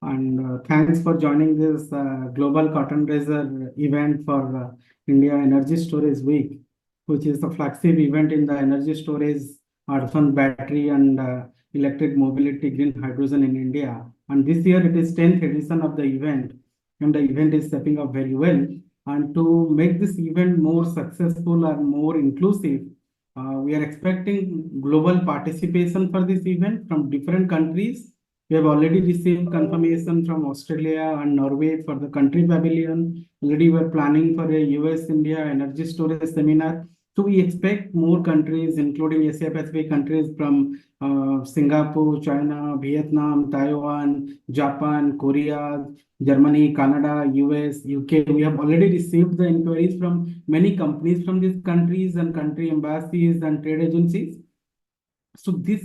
And thanks for joining this Global Cotton Raiser event for India Energy Storage Week, which is the flagship event in the energy storage, earthen battery, and electric mobility, green hydrogen in India. And this year it is 10th edition of the event, and the event is stepping up very well. And to make this event more successful and more inclusive, we are expecting global participation for this event from different countries. We have already received confirmation from Australia and Norway for the country pavilion. Already we're planning for a US-India energy storage seminar. So we expect more countries, including Asia Pacific countries from Singapore, China, Vietnam, Taiwan, Japan, Korea, Germany, Canada, US, UK. We have already received the inquiries from many companies from these countries and country embassies and trade agencies. So this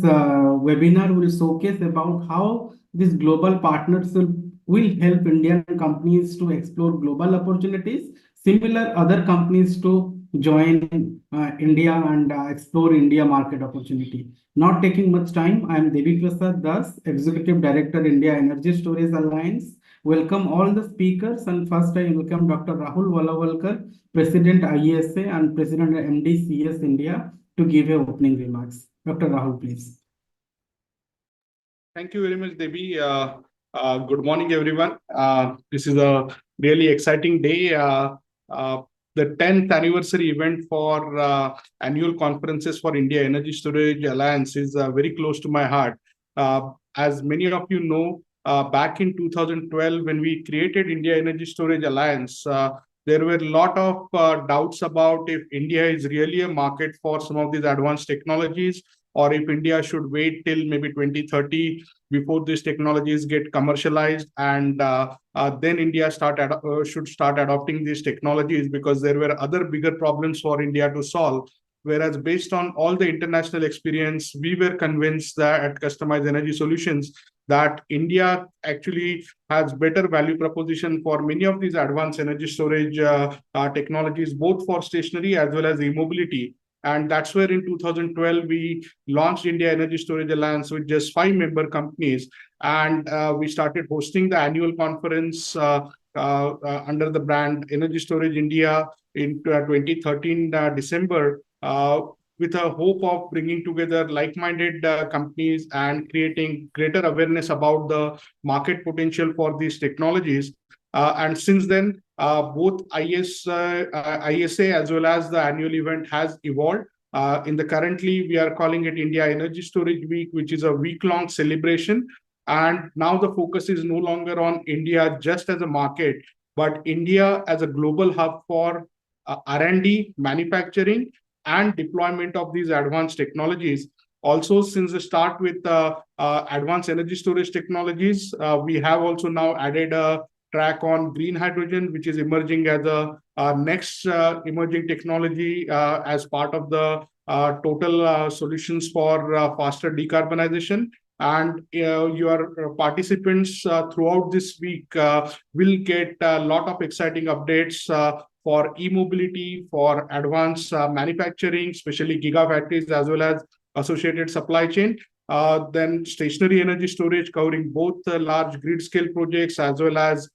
webinar will showcase about how this global partnership will help Indian companies to explore global opportunities, similar other companies to join India and explore India market opportunity. Not taking much time, I am Debi Prasad Das, Executive Director, India Energy Storage Alliance. Welcome all the speakers, and first I welcome Dr. Rahul Walawalkar, President IESA and President MD CS India, to give your opening remarks. Dr. Rahul, please. Thank you very much, Debi. Good morning, everyone. This is a really exciting day. The 10th anniversary event for annual conferences for India Energy Storage Alliance is very close to my heart. As many of you know, back in 2012, when we created India Energy Storage Alliance, there were a lot of doubts about if India is really a market for some of these advanced technologies, or if India should wait till maybe 2030 before these technologies get commercialized, and then India should start adopting these technologies, because there were other bigger problems for India to solve. Whereas based on all the international experience, we were convinced that at Customized Energy Solutions that India actually has better value proposition for many of these advanced energy storage technologies, both for stationary as well as e-mobility. And that's where in 2012, we launched India Energy Storage Alliance with just 5 member companies. And we started hosting the annual conference under the brand Energy Storage India in 2013 December, with a hope of bringing together like-minded companies and creating greater awareness about the market potential for these technologies. And since then, both IESA as well as the annual event has evolved. Currently, we are calling it India Energy Storage Week, which is a week-long celebration. And now the focus is no longer on India just as a market, but India as a global hub for R&D, manufacturing, and deployment of these advanced technologies. Also, since the start with advanced energy storage technologies, we have also now added a track on green hydrogen, which is emerging as a next emerging technology as part of the total solutions for faster decarbonization. And your participants throughout this week will get a lot of exciting updates for e-mobility, for advanced manufacturing, especially gigafactories, as well as associated supply chain. Then stationary energy storage, covering both large grid scale projects as well as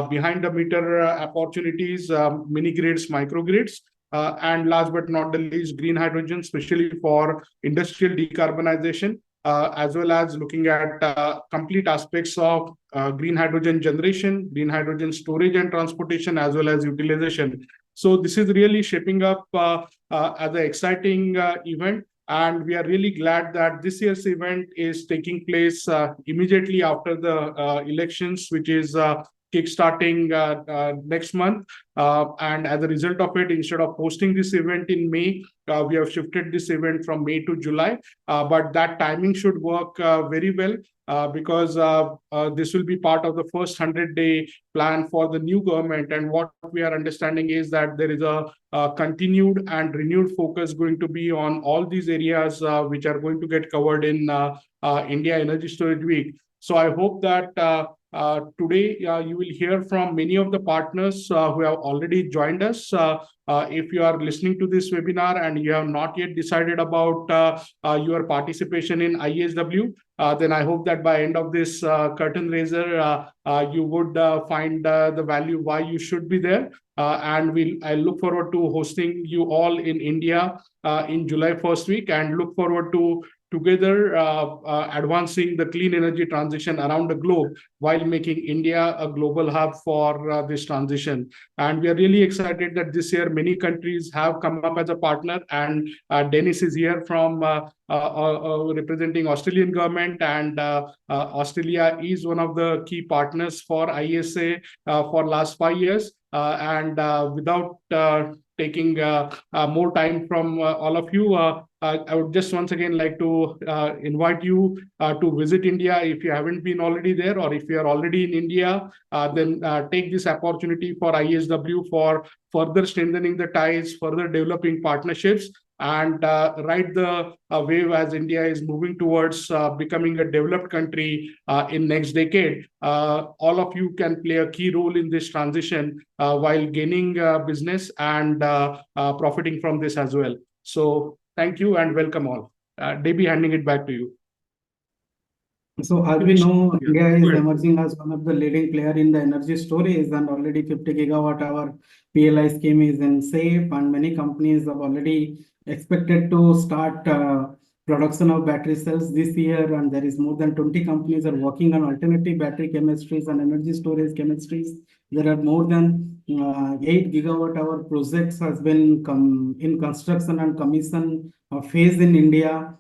behind the meter opportunities, mini grids, microgrids, and last but not the least, green hydrogen, especially for industrial decarbonization, as well as looking at complete aspects of green hydrogen generation, green hydrogen storage and transportation, as well as utilization. So this is really shaping up as an exciting event. And we are really glad that this year's event is taking place immediately after the elections, which is kickstarting next month. And as a result of it, instead of hosting this event in May, we have shifted this event from May to July. But that timing should work very well because this will be part of the first 100-day plan for the new government. And what we are understanding is that there is a continued and renewed focus going to be on all these areas which are going to get covered in India Energy Storage Week. So I hope that today you will hear from many of the partners who have already joined us. If you are listening to this webinar and you have not yet decided about your participation in IESW, then I hope that by end of this curtain raiser, you would find the value why you should be there. And I look forward to hosting you all in India in July first week, and look forward to together advancing the clean energy transition around the globe while making India a global hub for this transition. And we are really excited that this year many countries have come up as a partner, and Dennis is here from representing Australian government, and Australia is one of the key partners for IESA for last 5 years. Without taking more time from all of you, I would just once again like to invite you to visit India if you haven't been already there, or if you are already in India, then take this opportunity for IESW for further strengthening the ties, further developing partnerships, and ride the wave as India is moving towards becoming a developed country in next decade. All of you can play a key role in this transition while gaining business and profiting from this as well. So thank you and welcome all. Debi, handing it back to you. So as we know, India is emerging as one of the leading player in the energy storage, and already 50 gigawatt hour PLI scheme is in safe, and many companies have already expected to start production of battery cells this year, and there is more than 20 companies are working on alternative battery chemistries and energy storage chemistries. There are more than 8 gigawatt hour projects has been in construction and commission phase in India,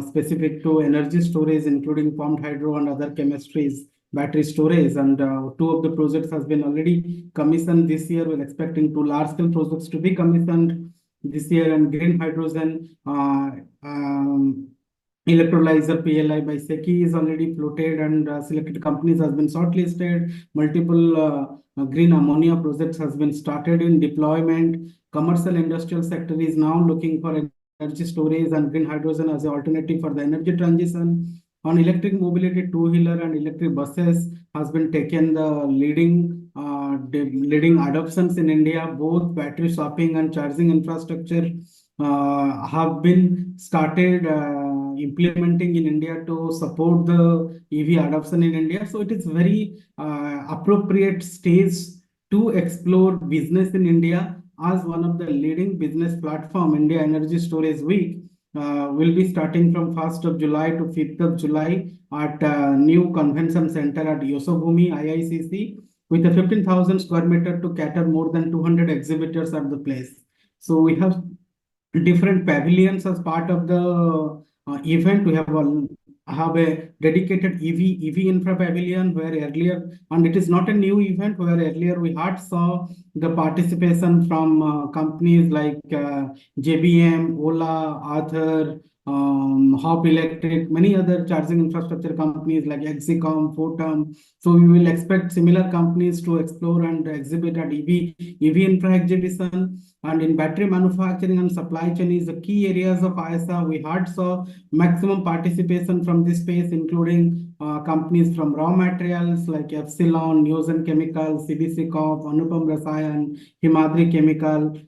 specific to energy storage, including pumped hydro and other chemistries, battery storage. And 2 of the projects has been already commissioned this year. We're expecting 2 large scale projects to be commissioned this year, and green hydrogen electrolyzer PLI by SECI is already floated, and selected companies has been shortlisted. Multiple green ammonia projects has been started in deployment. Commercial industrial sector is now looking for energy storage and green hydrogen as an alternative for the energy transition. On electric mobility, two-wheeler and electric buses has been taken the leading adoptions in India. Both battery swapping and charging infrastructure have been started implementing in India to support the EV adoption in India. So it is very appropriate stage to explore business in India as one of the leading business platform. India Energy Storage Week will be starting from 1st of July to 5th of July at new convention center at Yosovumi IICC, with a 15,000 square meter to cater more than 200 exhibitors at the place. So we have different pavilions as part of the event. We have a dedicated EV infra pavilion, where earlier, and it is not a new event, where earlier we had saw the participation from companies like JBM, Ola, Arthur, Hop Electric, many other charging infrastructure companies like Exicom, Photon. So we will expect similar companies to explore and exhibit at EV infra exhibition. And in battery manufacturing and supply chain is the key areas of IESA. We had saw maximum participation from this space, including companies from raw materials like Epsilon, Neogen Chemicals, CBC Corp, Anupam Rasayan, Himadri Chemical.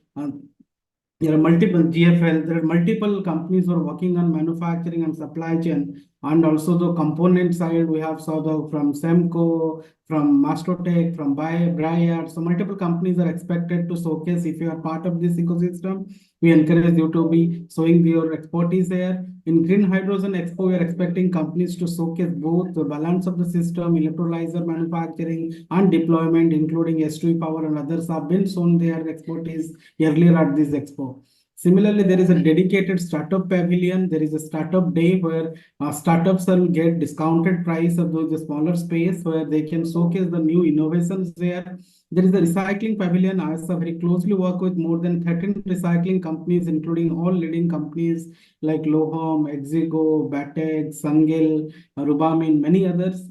There are multiple GFL. There are multiple companies who are working on manufacturing and supply chain, and also the component side. We have saw from Semco, from Mastrotech, from Briar. So multiple companies are expected to showcase. If you are part of this ecosystem, we encourage you to be showing your expertise there. In Green Hydrogen Expo, we are expecting companies to showcase both the balance of the system, electrolyzer manufacturing and deployment, including S2 power and others have been shown their expertise earlier at this expo. Similarly, there is a dedicated startup pavilion. There is a startup day where startups will get discounted price of the smaller space, where they can showcase the new innovations there. There is a recycling pavilion. IESA very closely work with more than 13 recycling companies, including all leading companies like Lohom, Exigo, Batec, Sangil, Rubamin, many others.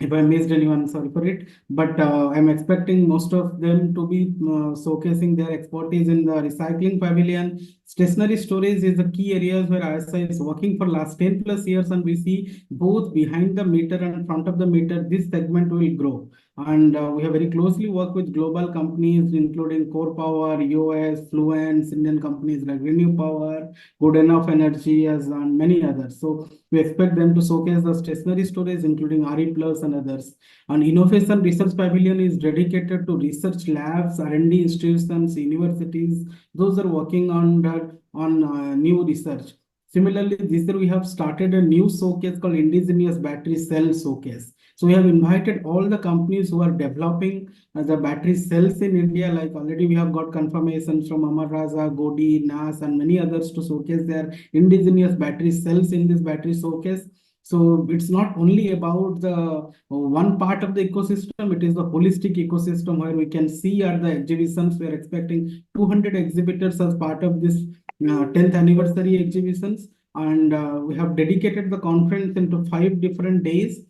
If I missed anyone, sorry for it. But I'm expecting most of them to be showcasing their expertise in the recycling pavilion. Stationary storage is the key areas where IESA is working for last 10+ years, and we see both behind the meter and front of the meter, this segment will grow. And we have very closely worked with global companies, including Core Power, EOS, Fluence, Indian companies like Renew Power, Good Enough Energy, and many others. So we expect them to showcase the stationary storage, including RE Plus and others. And Innovation Research Pavilion is dedicated to research labs, R&D institutions, universities. Those are working on new research. Similarly, this year we have started a new showcase called Indigenous Battery Cell Showcase. So we have invited all the companies who are developing the battery cells in India. Like already we have got confirmations from Amar Raja, Godi, NAS, and many others to showcase their indigenous battery cells in this battery showcase. So it's not only about the one part of the ecosystem, it is the holistic ecosystem where we can see at the exhibitions. We are expecting 200 exhibitors as part of this 10th anniversary exhibitions. And we have dedicated the conference into 5 different days.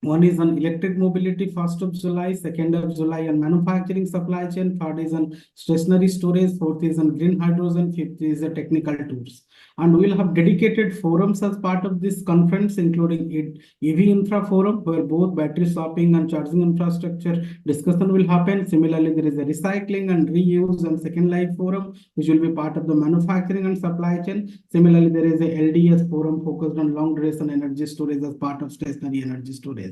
One is on electric mobility, 1st of July, 2nd of July on manufacturing supply chain, 3rd is on stationary storage, 4th is on green hydrogen, 5th is the technical tours. And we'll have dedicated forums as part of this conference, including EV Infra Forum, where both battery swapping and charging infrastructure discussion will happen. Similarly, there is a recycling and reuse and second life forum, which will be part of the manufacturing and supply chain. Similarly, there is a LDS forum focused on long duration energy storage as part of stationary energy storage.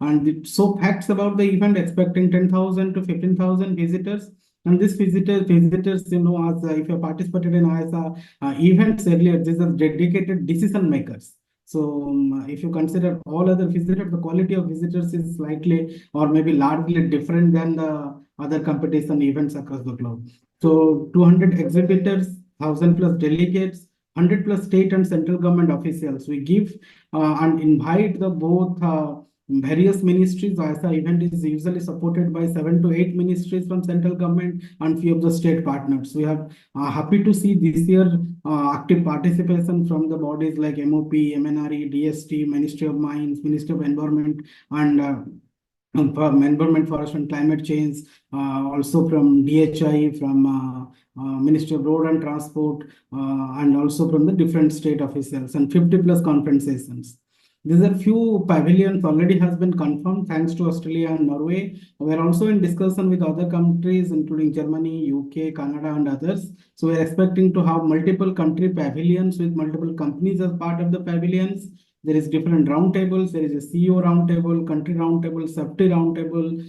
And so facts about the event, expecting 10,000 to 15,000 visitors. And these visitors, as if you participated in IESA events earlier, these are dedicated decision makers. So if you consider all other visitors, the quality of visitors is slightly or maybe largely different than the other competition events across the globe. So 200 exhibitors, 1,000 plus delegates, 100 plus state and central government officials. We give and invite the both various ministries. IESA event is usually supported by 7 to 8 ministries from central government and few of the state partners. We are happy to see this year active participation from the bodies like MOP, MNRE, DST, Ministry of Mines, Ministry of Environment, and Environment, Forest and Climate Change, also from DHI, from Ministry of Road and Transport, and also from the different state officials, and 50 plus conference sessions. These are few pavilions already has been confirmed thanks to Australia and Norway. We are also in discussion with other countries, including Germany, UK, Canada, and others. So we are expecting to have multiple country pavilions with multiple companies as part of the pavilions. There is different roundtables. There is a CEO roundtable, country roundtable, safety roundtable.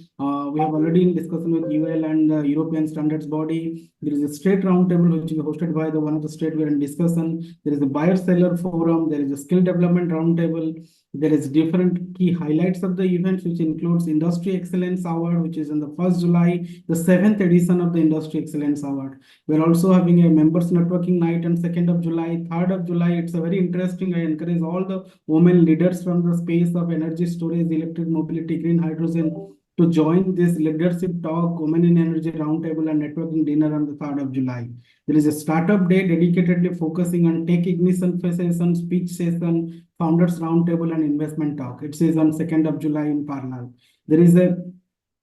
We have already in discussion with UL and the European standards body. There is a state roundtable which is hosted by the one of the state. We are in discussion. There is a buyer seller forum. There is a skill development roundtable. There is different key highlights of the events, which includes Industry Excellence Award, which is on the 1st July, the 7th edition of the Industry Excellence Award. We're also having a members networking night on 2nd of July, 3rd of July. It's a very interesting. I encourage all the women leaders from the space of energy storage, electric mobility, green hydrogen to join this leadership talk, Women in Energy Roundtable and Networking Dinner on the 3rd of July. There is a startup day dedicatedly focusing on tech ignition session, speech session, founders roundtable and investment talk. It is on 2nd of July in Parallel. There is a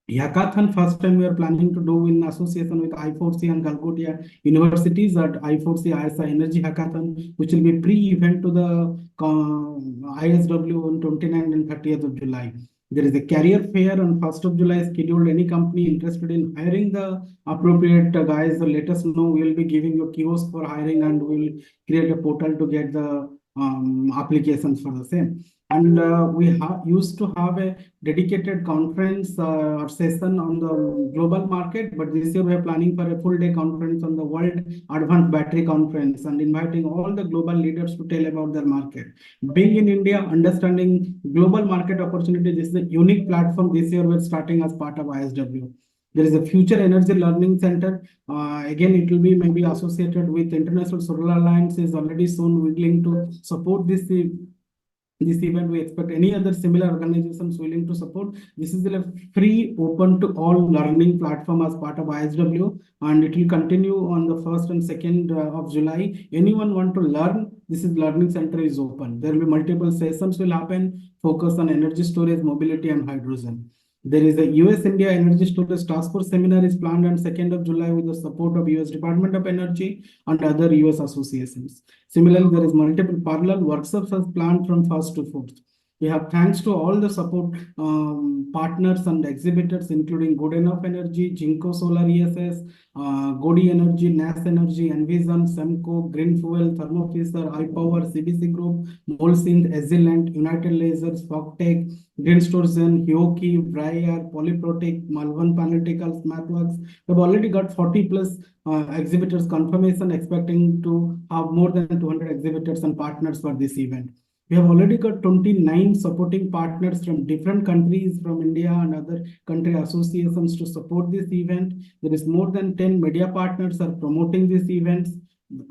hackathon first time we are planning to do in association with I4C and Calcutta universities at I4C IESA Energy Hackathon, which will be pre-event to the IESW on 29th and 30th of July. There is a career fair on 1st of July scheduled. Any company interested in hiring the appropriate guys, let us know. We will be giving you a kiosk for hiring and we will create a portal to get the applications for the same. And we used to have a dedicated conference or session on the global market, but this year we are planning for a full day conference on the World Advanced Battery Conference and inviting all the global leaders to tell about their market. Being in India, understanding global market opportunity, this is a unique platform this year we're starting as part of IESW. There is a Future Energy Learning Center. Again, it will be maybe associated with International Solar Alliance is already soon willing to support this event. We expect any other similar organizations willing to support. This is a free, open to all learning platform as part of IESW, and it will continue on the 1st and 2nd of July. Anyone want to learn, this is learning center is open. There will be multiple sessions will happen, focus on energy storage, mobility, and hydrogen. There is a US-India Energy Storage Task Force seminar is planned on 2nd of July with the support of US Department of Energy and other US associations. Similarly, there is multiple parallel workshops as planned from 1st to 4th. We have thanks to all the support partners and exhibitors, including Good Enough Energy, Jinko Solar ESS, Godi Energy, NAS Energy, Envision, Semco, Green Fuel, Thermo Fisher, iPower, CBC Group, Molsynth, Ezilent, United Lasers, Fogtech, Green Storzen, Hyoki, Briar, Polyprotic, Malvan Panalyticals, MathWorks. We've already got 40 plus exhibitors confirmation, expecting to have more than 200 exhibitors and partners for this event. We have already got 29 supporting partners from different countries, from India and other country associations to support this event. There is more than 10 media partners are promoting these events.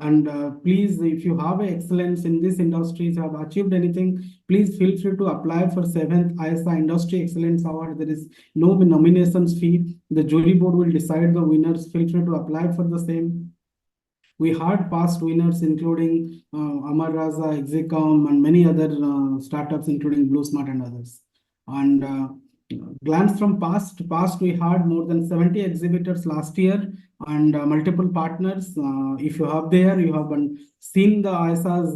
And please, if you have excellence in this industry, if you have achieved anything, please feel free to apply for 7th IESA Industry Excellence Award. There is no nominations fee. The jury board will decide the winners. Feel free to apply for the same. We had past winners, including Amar Raza, Execom, and many other startups, including Blue Smart and others. And glance from past, we had more than 70 exhibitors last year and multiple partners. If you have there, you have seen the IESA's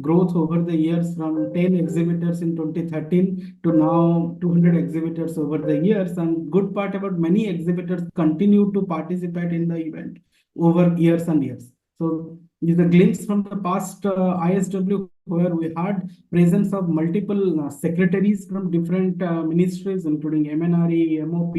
growth over the years from 10 exhibitors in 2013 to now 200 exhibitors over the years. And good part about many exhibitors continue to participate in the event over years and years. So is a glimpse from the past IESW, where we had presence of multiple secretaries from different ministries, including MNRE, MOP,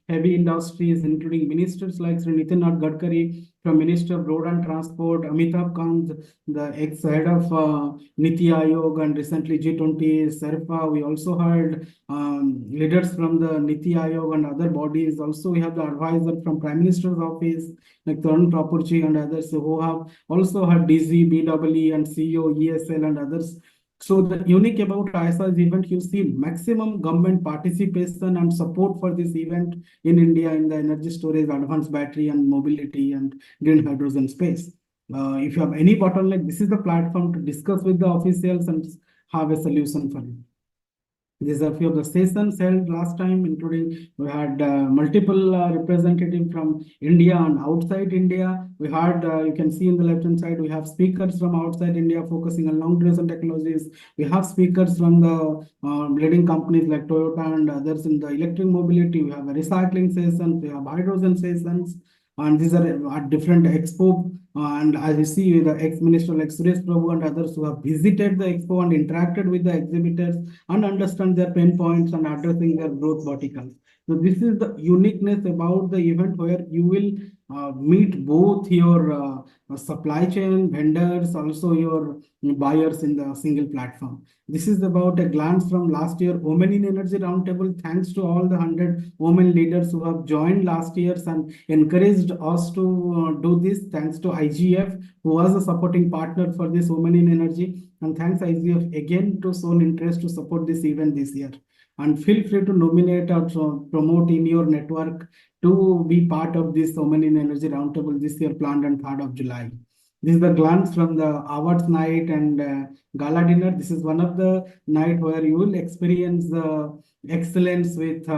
heavy industries, including ministers like Sri Nitin Gadkari from Minister of Road and Transport, Amitabh Kant, the ex-head of Niti Aayog, and recently G20, Serpa. We also had leaders from the Niti Aayog and other bodies. Also, we have the advisor from Prime Minister's office, like Tarun Prapurji and others, who have also had DZ, BEE, and CEO, ESL, and others. So the unique about IESA's event, you see maximum government participation and support for this event in India in the energy storage, advanced battery and mobility and green hydrogen space. If you have any bottleneck, this is the platform to discuss with the officials and have a solution for it. These are a few of the sessions held last time, including we had multiple representatives from India and outside India. We had, you can see in the left-hand side, we have speakers from outside India focusing on long duration technologies. We have speakers from the leading companies like Toyota and others in the electric mobility. We have a recycling sessions, we have hydrogen sessions, and these are at different Expo. And as you see, the ex-minister like Suresh Prabhu and others who have visited the Expo and interacted with the exhibitors and understand their pain points and addressing their growth verticals. So this is the uniqueness about the event, where you will meet both your supply chain vendors, also your buyers in the single platform. This is about a glance from last year Women in Energy Roundtable. Thanks to all the 100 women leaders who have joined last year and encouraged us to do this. Thanks to IGF, who was a supporting partner for this Women in Energy. And thanks IGF again to shown interest to support this event this year. And feel free to nominate or promote in your network to be part of this Women in Energy Roundtable this year, planned on 3rd of July. This is the glance from the awards night and gala dinner. This is one of the night where you will experience the excellence with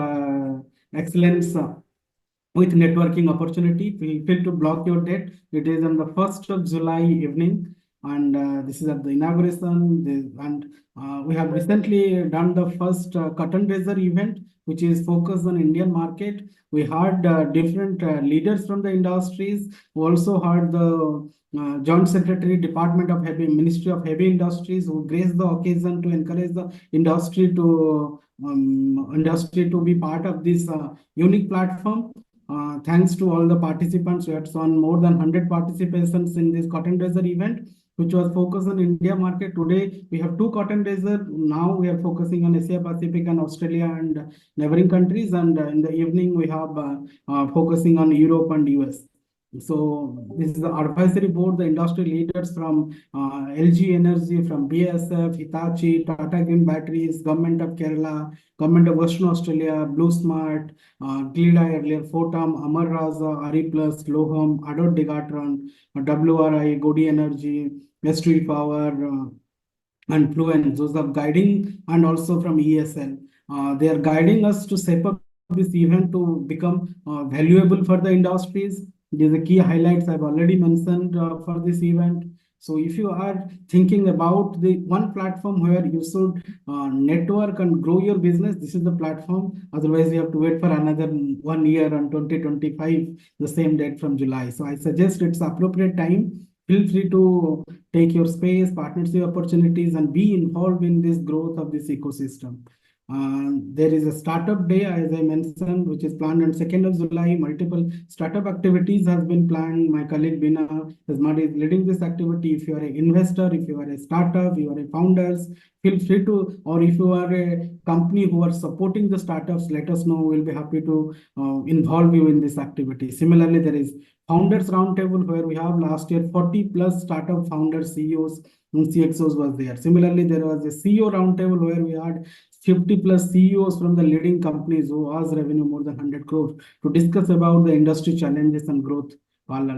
with networking opportunity. Feel free to block your date. It is on the 1st of July evening. And this is at the inauguration. We have recently done the first curtain raiser event, which is focused on Indian market. We had different leaders from the industries. We also had the Joint Secretary, Department of Heavy, Ministry of Heavy Industries, who graced the occasion to encourage the industry to be part of this unique platform. Thanks to all the participants. We had shown more than 100 participations in this cotton raiser event, which was focused on India market. Today, we have 2 cotton raiser. Now we are focusing on Asia Pacific and Australia and neighboring countries. And in the evening, we have focusing on Europe and US. So this is the advisory board, the industry leaders from LG Energy, from BASF, Hitachi, Tata Green Batteries, Government of Kerala, Government of Western Australia, Blue Smart, Glida earlier, Photom, Amar Raza, Ari Plus, Loham, Adot Degatron, WRI, Godi Energy, S3 Power, and Fluence. Those are guiding, and also from ESL. They are guiding us to shape up this event to become valuable for the industries. These are the key highlights I've already mentioned for this event. So if you are thinking about the one platform where you should network and grow your business, this is the platform. Otherwise, you have to wait for another 1 year on 2025, the same date from July. So I suggest it's appropriate time. Feel free to take your space, partnership opportunities, and be involved in this growth of this ecosystem. There is a startup day, as I mentioned, which is planned on 2nd of July. Multiple startup activities has been planned. My colleague Bina Ismail is leading this activity. If you are an investor, if you are a startup, you are a founders, feel free to, or if you are a company who are supporting the startups, let us know. We'll be happy to involve you in this activity. Similarly, there is Founders Roundtable where we have last year 40 plus startup founders, CEOs, and CXOs was there. Similarly, there was a CEO Roundtable where we had 50 plus CEOs from the leading companies who has revenue more than 100 crores to discuss about the industry challenges and growth.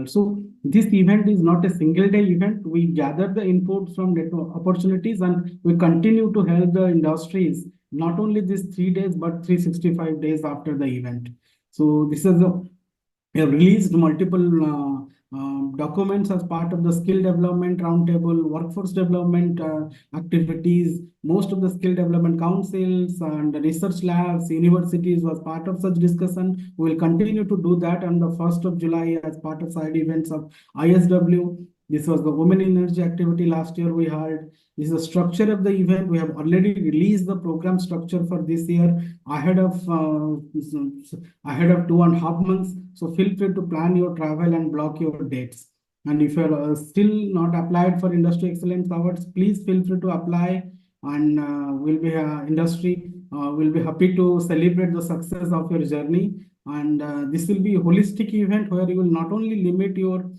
So this event is not a single day event. We gather the inputs from network opportunities and we continue to help the industries, not only these 3 days, but 365 days after the event. So this is we have released multiple documents as part of the skill development roundtable, workforce development activities. Most of the skill development councils and research labs, universities was part of such discussion. We will continue to do that on the 1st of July as part of side events of IESW. This was the Women in Energy activity last year we had. This is the structure of the event. We have already released the program structure for this year ahead of 2.5 months. So feel free to plan your travel and block your dates. And if you're still not applied for Industry Excellence Awards, please feel free to apply, and we'll be industry will be happy to celebrate the success of your journey. And this will be a holistic event where you will not only limit your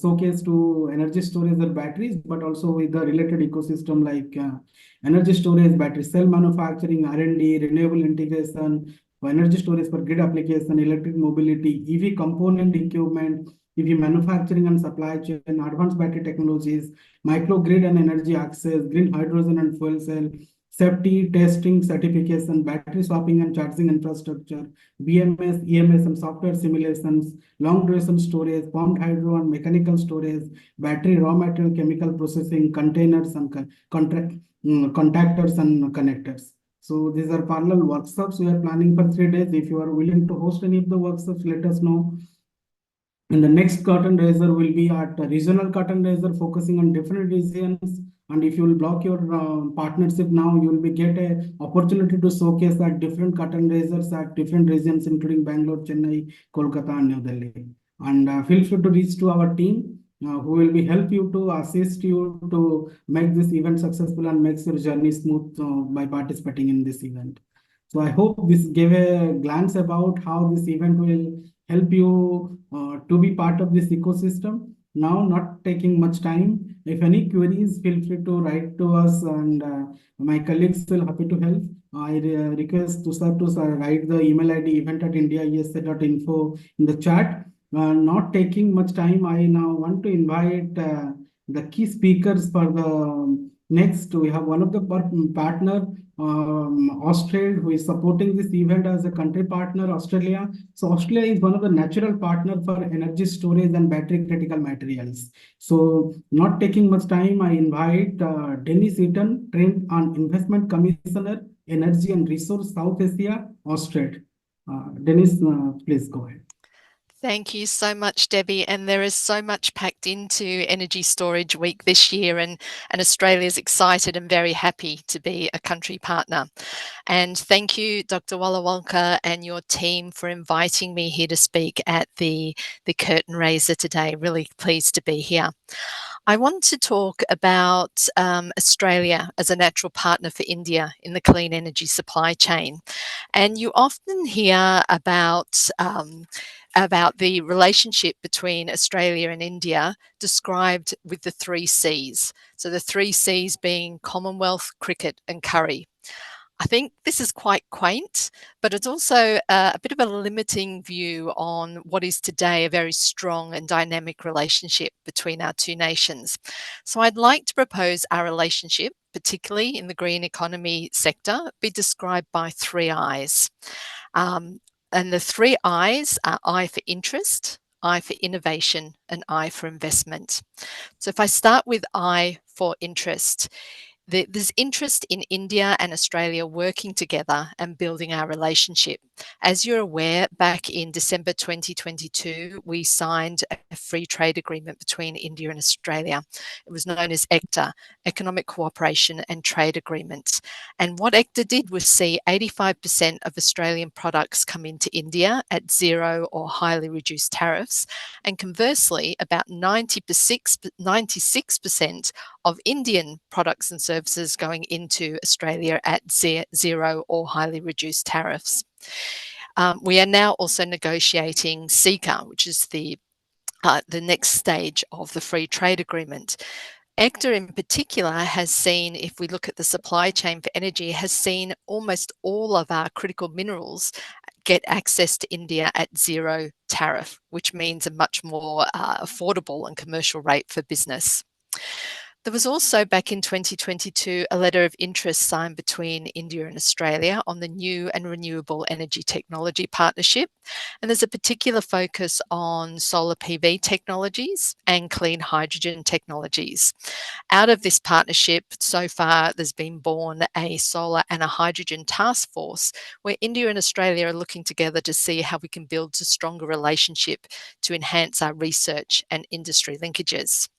showcase to energy storage or batteries, but also with the related ecosystem like energy storage, battery cell manufacturing, R&D, renewable integration, energy storage for grid application, electric mobility, EV component equipment, EV manufacturing and supply chain, advanced battery technologies, microgrid and energy access, green hydrogen and fuel cell, safety, testing, certification, battery swapping and charging infrastructure, BMS, EMS and software simulations, long duration storage, pumped hydro and mechanical storage, battery raw material, chemical processing, containers and contactors and connectors. So these are parallel workshops we are planning for 3 days. If you are willing to host any of the workshops, let us know. And the next curtain raiser will be at a regional curtain raiser focusing on different regions. And if you will block your partnership now, you will be get a opportunity to showcase at different curtain raisers at different regions, including Bangalore, Chennai, Kolkata, and New Delhi. And feel free to reach to our team who will be help you to assist you to make this event successful and makes your journey smooth by participating in this event. So I hope this gave a glance about how this event will help you to be part of this ecosystem. Now, not taking much time. If any queries, feel free to write to us, and my colleagues will happy to help. I request Tushar to write the email ID event@indiaiesa.info in the chat. Not taking much time, I now want to invite the key speakers for the next. We have one of the partner, Australia, who is supporting this event as a country partner, Australia. So Australia is one of the natural partner for energy storage and battery critical materials. So not taking much time, I invite Dennis Eaton, Trade and Investment Commissioner, Energy and Resource, South Asia, Australia. Dennis, please go ahead. Thank you so much, Debbie. And there is so much packed into Energy Storage Week this year, and Australia is excited and very happy to be a country partner. And thank you, Dr. Walawalkar and your team for inviting me here to speak at the curtain raiser today. Really pleased to be here. I want to talk about Australia as a natural partner for India in the clean energy supply chain. And you often hear about the relationship between Australia and India described with the 3 Cs. So the 3 Cs being Commonwealth, cricket and curry. I think this is quite quaint, but it's also a bit of a limiting view on what is today a very strong and dynamic relationship between our 2 nations. So I'd like to propose our relationship, particularly in the green economy sector, be described by 3 Is. And the 3 Is are I for interest, I for innovation, and I for investment. So if I start with I for interest, there's interest in India and Australia working together and building our relationship. As you're aware, back in December 2022, we signed a free trade agreement between India and Australia. It was known as ECTA, Economic Cooperation and Trade Agreement. And what ECTA did was see 85% of Australian products come into India at zero or highly reduced tariffs. And conversely, about 96% of Indian products and services going into Australia at zero or highly reduced tariffs. We are now also negotiating CECA, which is the next stage of the free trade agreement. ECTA in particular has seen, if we look at the supply chain for energy, has seen almost all of our critical minerals get access to India at zero tariff, which means a much more affordable and commercial rate for business. There was also, back in 2022, a letter of interest signed between India and Australia on the new and renewable energy technology partnership. And there's a particular focus on solar PV technologies and clean hydrogen technologies. Out of this partnership, so far, there's been born a solar and a hydrogen task force where India and Australia are looking together to see how we can build a stronger relationship to enhance our research and industry linkages.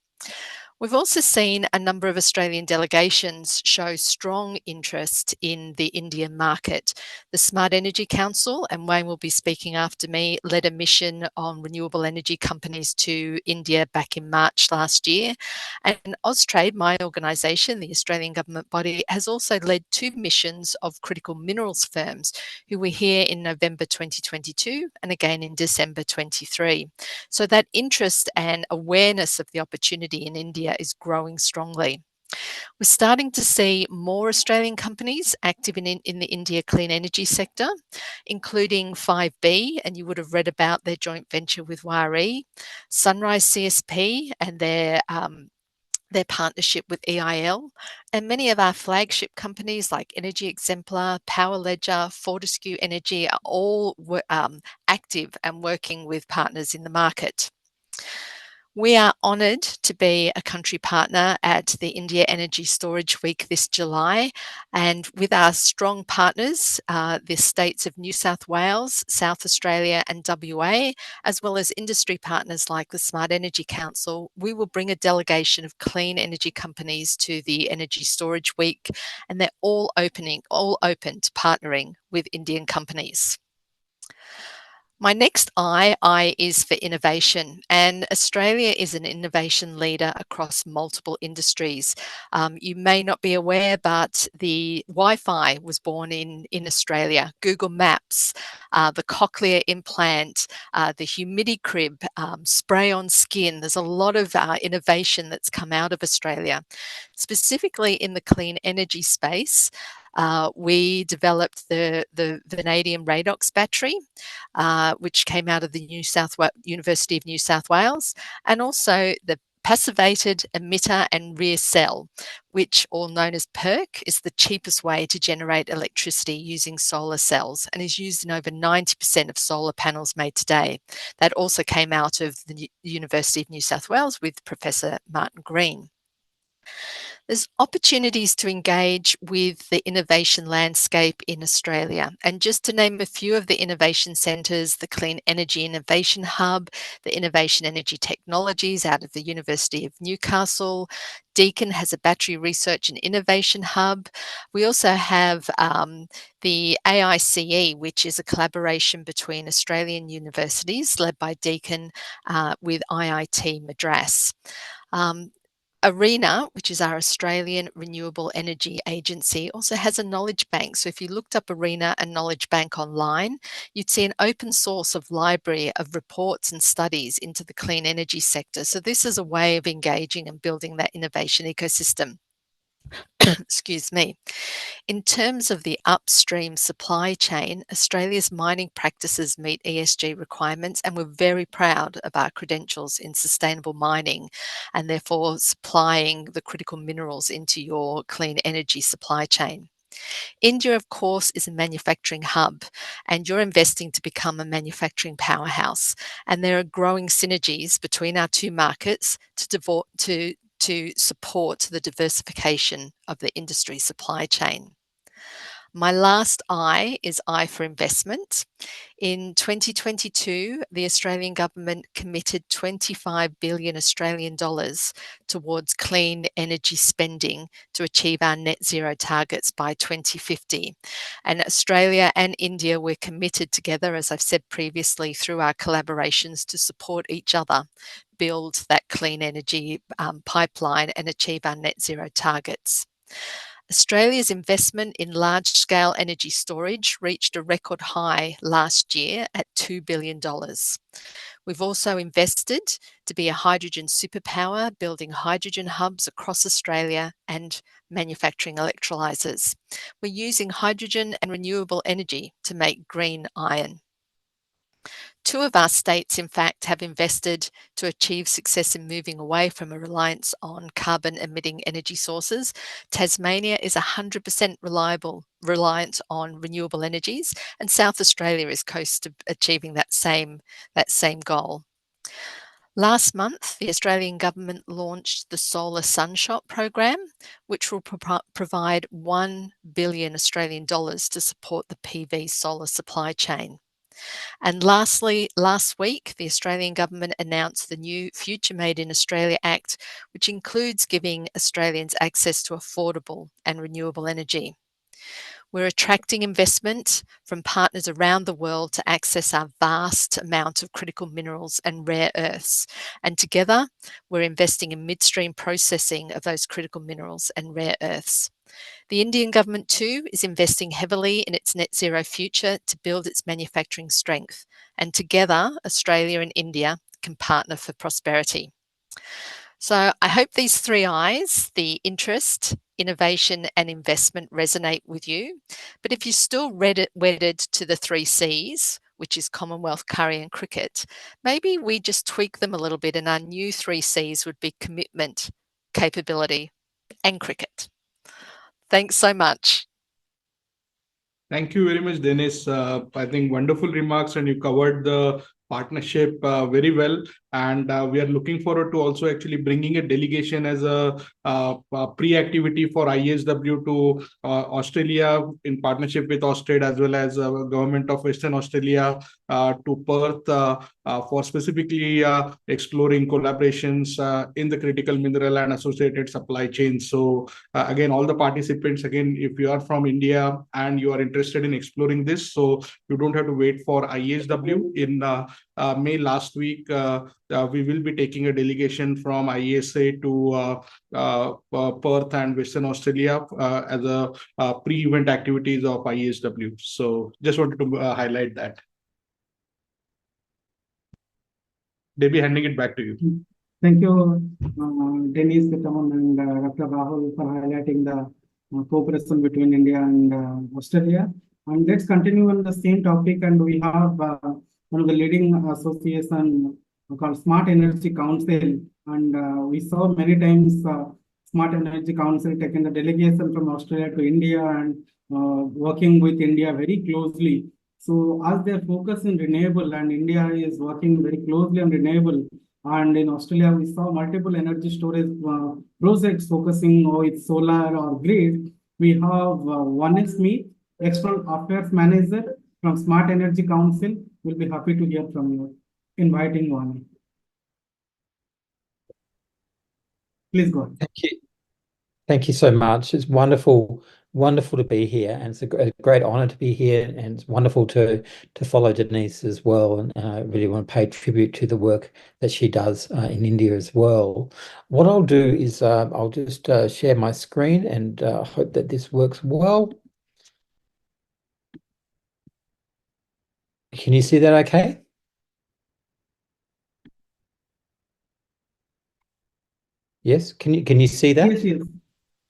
We've also seen a number of Australian delegations show strong interest in the Indian market. The Smart Energy Council, and Wayne will be speaking after me, led a mission on renewable energy companies to India back in March last year. And Austrade, my organisation, the Australian government body, has also led 2 missions of critical minerals firms who were here in November 2022 and again in December 23. So that interest and awareness of the opportunity in India is growing strongly. We're starting to see more Australian companies active in the India clean energy sector, including 5B, and you would have read about their joint venture with YRE, Sunrise CSP and their partnership with EIL, and many of our flagship companies like Energy Exemplar, Power Ledger, Fortescue Energy are all active and working with partners in the market. We are honoured to be a country partner at the India Energy Storage Week this July, and with our strong partners, the states of New South Wales, South Australia and WA, as well as industry partners like the Smart Energy Council, we will bring a delegation of clean energy companies to the Energy Storage Week, and they're all open to partnering with Indian companies. My next I is for innovation, and Australia is an innovation leader across multiple industries. You may not be aware, but the Wi-Fi was born in Australia, Google Maps, the cochlear implant, the Humidicrib, spray on skin. There's a lot of innovation that's come out of Australia. Specifically in the clean energy space, we developed the vanadium redox battery, which came out of the University of New South Wales, and also the passivated emitter and rear cell, which, all known as PERC, is the cheapest way to generate electricity using solar cells and is used in over 90% of solar panels made today. That also came out of the University of New South Wales with Professor Martin Green. There's opportunities to engage with the innovation landscape in Australia. And just to name a few of the innovation centres, the Clean Energy Innovation Hub, the Innovation Energy Technologies out of the University of Newcastle. Deakin has a Battery Research and Innovation Hub. We also have the AICE, which is a collaboration between Australian universities led by Deakin with IIT Madras. ARENA, which is our Australian Renewable Energy Agency, also has a knowledge bank. So if you looked up ARENA and Knowledge Bank online, you'd see an open source of library of reports and studies into the clean energy sector. So this is a way of engaging and building that innovation ecosystem. Excuse me. In terms of the upstream supply chain, Australia's mining practices meet ESG requirements, and we're very proud of our credentials in sustainable mining and therefore supplying the critical minerals into your clean energy supply chain. India, of course, is a manufacturing hub, and you're investing to become a manufacturing powerhouse. And there are growing synergies between our two markets to support the diversification of the industry supply chain. My last I is I for investment. In 2022, the Australian government committed 25 billion Australian dollars towards clean energy spending to achieve our net zero targets by 2050. And Australia and India were committed together, as I've said previously, through our collaborations to support each other build that clean energy pipeline and achieve our net zero targets. Australia's investment in large-scale energy storage reached a record high last year at $2 billion. We've also invested to be a hydrogen superpower, building hydrogen hubs across Australia and manufacturing electrolyzers. We're using hydrogen and renewable energy to make green iron. Two of our states, in fact, have invested to achieve success in moving away from a reliance on carbon-emitting energy sources. Tasmania is 100% reliant on renewable energies, and South Australia is close to achieving that same goal. Last month, the Australian government launched the Solar Sunshot program, which will provide $1 billion Australian dollars to support the PV solar supply chain. And lastly, last week, the Australian government announced the new Future Made in Australia Act, which includes giving Australians access to affordable and renewable energy. We're attracting investment from partners around the world to access our vast amount of critical minerals and rare earths. And together, we're investing in midstream processing of those critical minerals and rare earths. The Indian government too is investing heavily in its net zero future to build its manufacturing strength. And together, Australia and India can partner for prosperity. So I hope these three I's, the interest, innovation and investment, resonate with you. But if you're still wedded to the three C's, which is Commonwealth, curry and cricket, maybe we just tweak them a little bit and our new three C's would be commitment, capability and cricket. Thanks so much. Thank you very much, Dennis. I think wonderful remarks, and you covered the partnership very well. And we are looking forward to also actually bringing a delegation as a pre-activity for IESW to Australia in partnership with Australia as well as Government of Western Australia to Perth for specifically exploring collaborations in the critical mineral and associated supply chains. So again, all the participants, again, if you are from India and you are interested in exploring this, so you don't have to wait for IESW. In May last week, we will be taking a delegation from IESA to Perth and Western Australia as a pre-event activities of IESW. So just wanted to highlight that. Debi, handing it back to you. Thank you, Dennis, and Dr. Rahul, for highlighting the cooperation between India and Australia. And let's continue on the same topic. And we have one of the leading association called Smart Energy Council. And we saw many times Smart Energy Council taking the delegation from Australia to India and working with India very closely. So as they focus in renewable, and India is working very closely on renewable, and in Australia we saw multiple energy storage projects focusing on its solar or grid. We have One Smith, External Affairs Manager from Smart Energy Council. We'll be happy to hear from you. Inviting one. Please go ahead. Thank you. Thank you so much. It's wonderful to be here, and it's a great honor to be here, and it's wonderful to follow Denise as well. And I really want to pay tribute to the work that she does in India as well. What I'll do is I'll just share my screen and hope that this works well. Can you see that okay? Yes, can you see that? Yes, yes.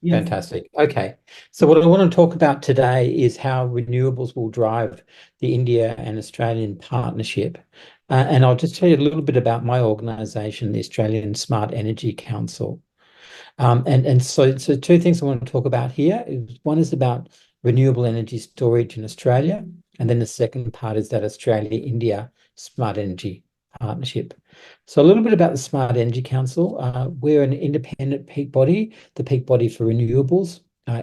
Yes. Fantastic. Okay. So what I want to talk about today is how renewables will drive the India and Australian partnership. And I'll just tell you a little bit about my organisation, the Australian Smart Energy Council. So two things I want to talk about here. One is about renewable energy storage in Australia. And then the second part is that Australia-India Smart Energy Partnership. So a little bit about the Smart Energy Council. We're an independent peak body, the peak body for renewables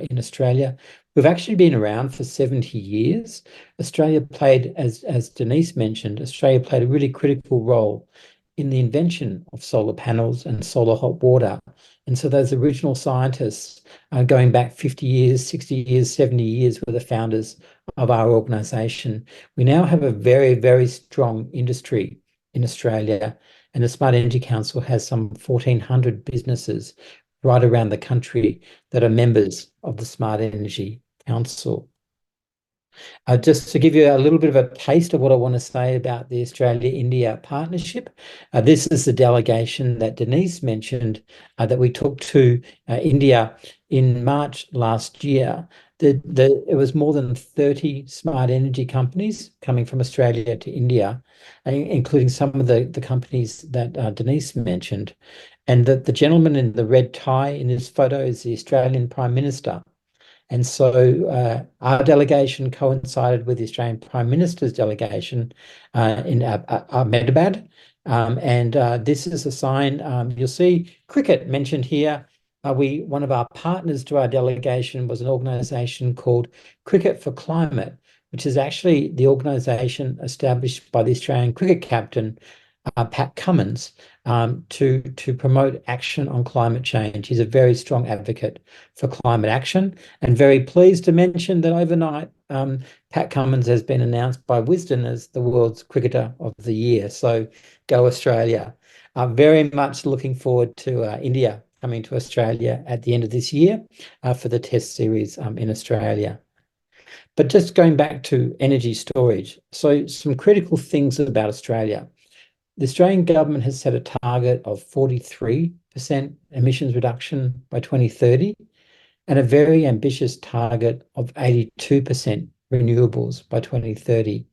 in Australia. We've actually been around for 70 years. Australia played, as Denise mentioned, Australia played a really critical role in the invention of solar panels and solar hot water. And so those original scientists, going back 50 years, 60 years, 70 years, were the founders of our organisation. We now have a very, very strong industry in Australia, and the Smart Energy Council has some 1,400 businesses right around the country that are members of the Smart Energy Council. Just to give you a little bit of a taste of what I want to say about the Australia-India partnership, this is the delegation that Denise mentioned that we took to India in March last year. It was more than 30 smart energy companies coming from Australia to India, including some of the companies that Denise mentioned. And the gentleman in the red tie in this photo is the Australian Prime Minister. And so our delegation coincided with the Australian Prime Minister's delegation in Ahmedabad. And this is a sign. You'll see cricket mentioned here. One of our partners to our delegation was an organisation called Cricket for Climate, which is actually the organisation established by the Australian cricket captain, Pat Cummins, to promote action on climate change. He's a very strong advocate for climate action, and very pleased to mention that overnight, Pat Cummins has been announced by Wisden as the world's cricketer of the year. So go Australia. I'm very much looking forward to India coming to Australia at the end of this year for the test series in Australia. But just going back to energy storage, so some critical things about Australia. The Australian government has set a target of 43% emissions reduction by 2030 and a very ambitious target of 82% renewables by 2030.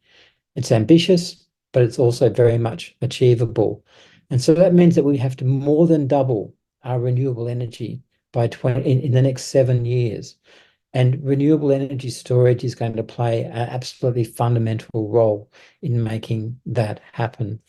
It's ambitious, but it's also very much achievable. And so that means that we have to more than double our renewable energy by in the next 7 years. And renewable energy storage is going to play an absolutely fundamental role in making that happen.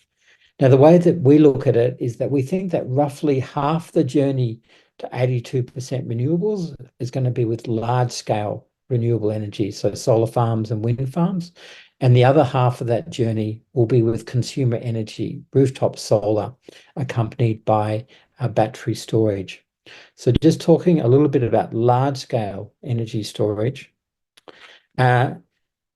Now, the way that we look at it is that we think that roughly half the journey to 82% renewables is going to be with large-scale renewable energy, so solar farms and wind farms. And the other half of that journey will be with consumer energy, rooftop solar, accompanied by battery storage. So just talking a little bit about large-scale energy storage.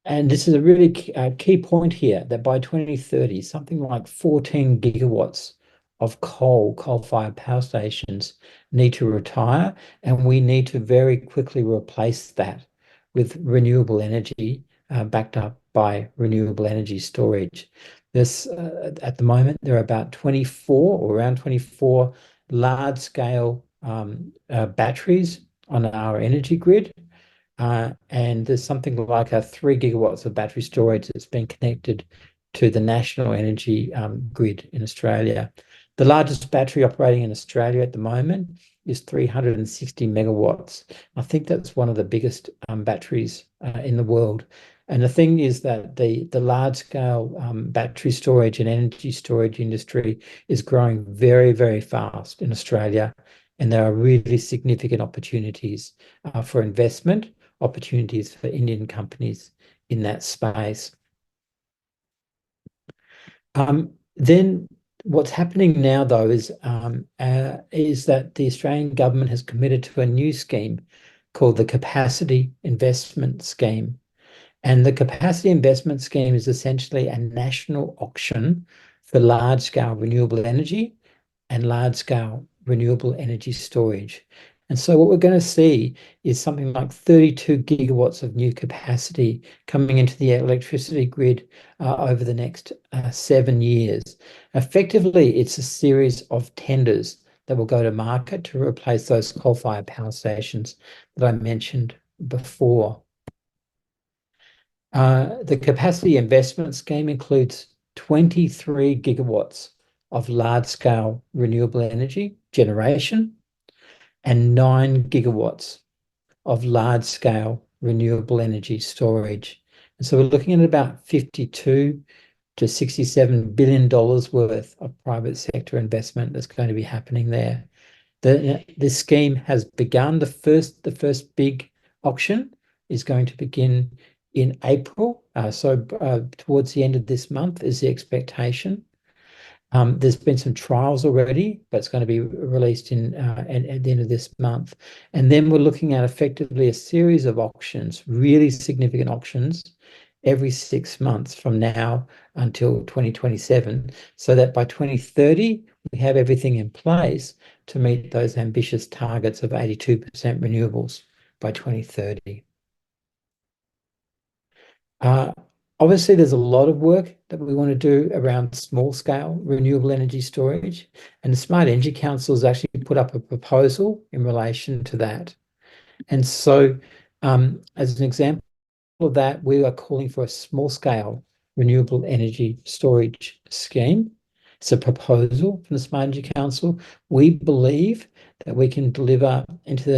And this is a really key point here, that by 2030, something like 14 gigawatts of coal-fired power stations need to retire, and we need to very quickly replace that with renewable energy backed up by renewable energy storage. At the moment, there are about 24 or around 24 large-scale batteries on our energy grid. And there's something like 3 gigawatts of battery storage that's been connected to the national energy grid in Australia. The largest battery operating in Australia at the moment is 360 megawatts. I think that's one of the biggest batteries in the world. And the thing is that the large-scale battery storage and energy storage industry is growing very, very fast in Australia. And there are really significant opportunities for investment, opportunities for Indian companies in that space. Then what's happening now, though, is that the Australian government has committed to a new scheme called the Capacity Investment Scheme. And the Capacity Investment Scheme is essentially a national auction for large-scale renewable energy and large-scale renewable energy storage. And so what we're going to see is something like 32 gigawatts of new capacity coming into the electricity grid over the next 7 years. Effectively, it's a series of tenders that will go to market to replace those coal-fired power stations that I mentioned before. The Capacity Investment Scheme includes 23 gigawatts of large-scale renewable energy generation and 9 gigawatts of large-scale renewable energy storage. And so we're looking at about 52 to $67 billion worth of private sector investment that's going to be happening there. This scheme has begun. The first big auction is going to begin in April. Towards the end of this month is the expectation. There's been some trials already, but it's going to be released at the end of this month. And then we're looking at effectively a series of auctions, really significant auctions, every 6 months from now until 2027, so that by 2030, we have everything in place to meet those ambitious targets of 82% renewables by 2030. Obviously, there's a lot of work that we want to do around small-scale renewable energy storage, and the Smart Energy Council has actually put up a proposal in relation to that. And so, as an example of that, we are calling for a small-scale renewable energy storage scheme. It's a proposal from the Smart Energy Council. We believe that we can deliver into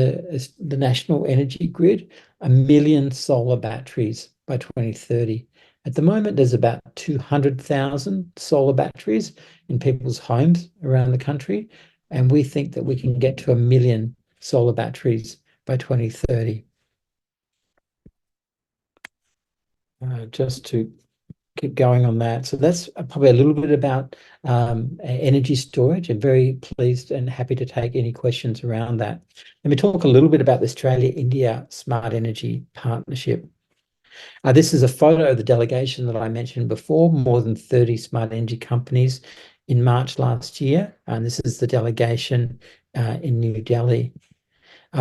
the national energy grid 1 million solar batteries by 2030. At the moment, there's about 200,000 solar batteries in people's homes around the country, and we think that we can get to 1 million solar batteries by 2030. Just to keep going on that. So that's probably a little bit about energy storage. I'm very pleased and happy to take any questions around that. Let me talk a little bit about the Australia-India Smart Energy Partnership. This is a photo of the delegation that I mentioned before, more than 30 smart energy companies in March last year. And this is the delegation in New Delhi.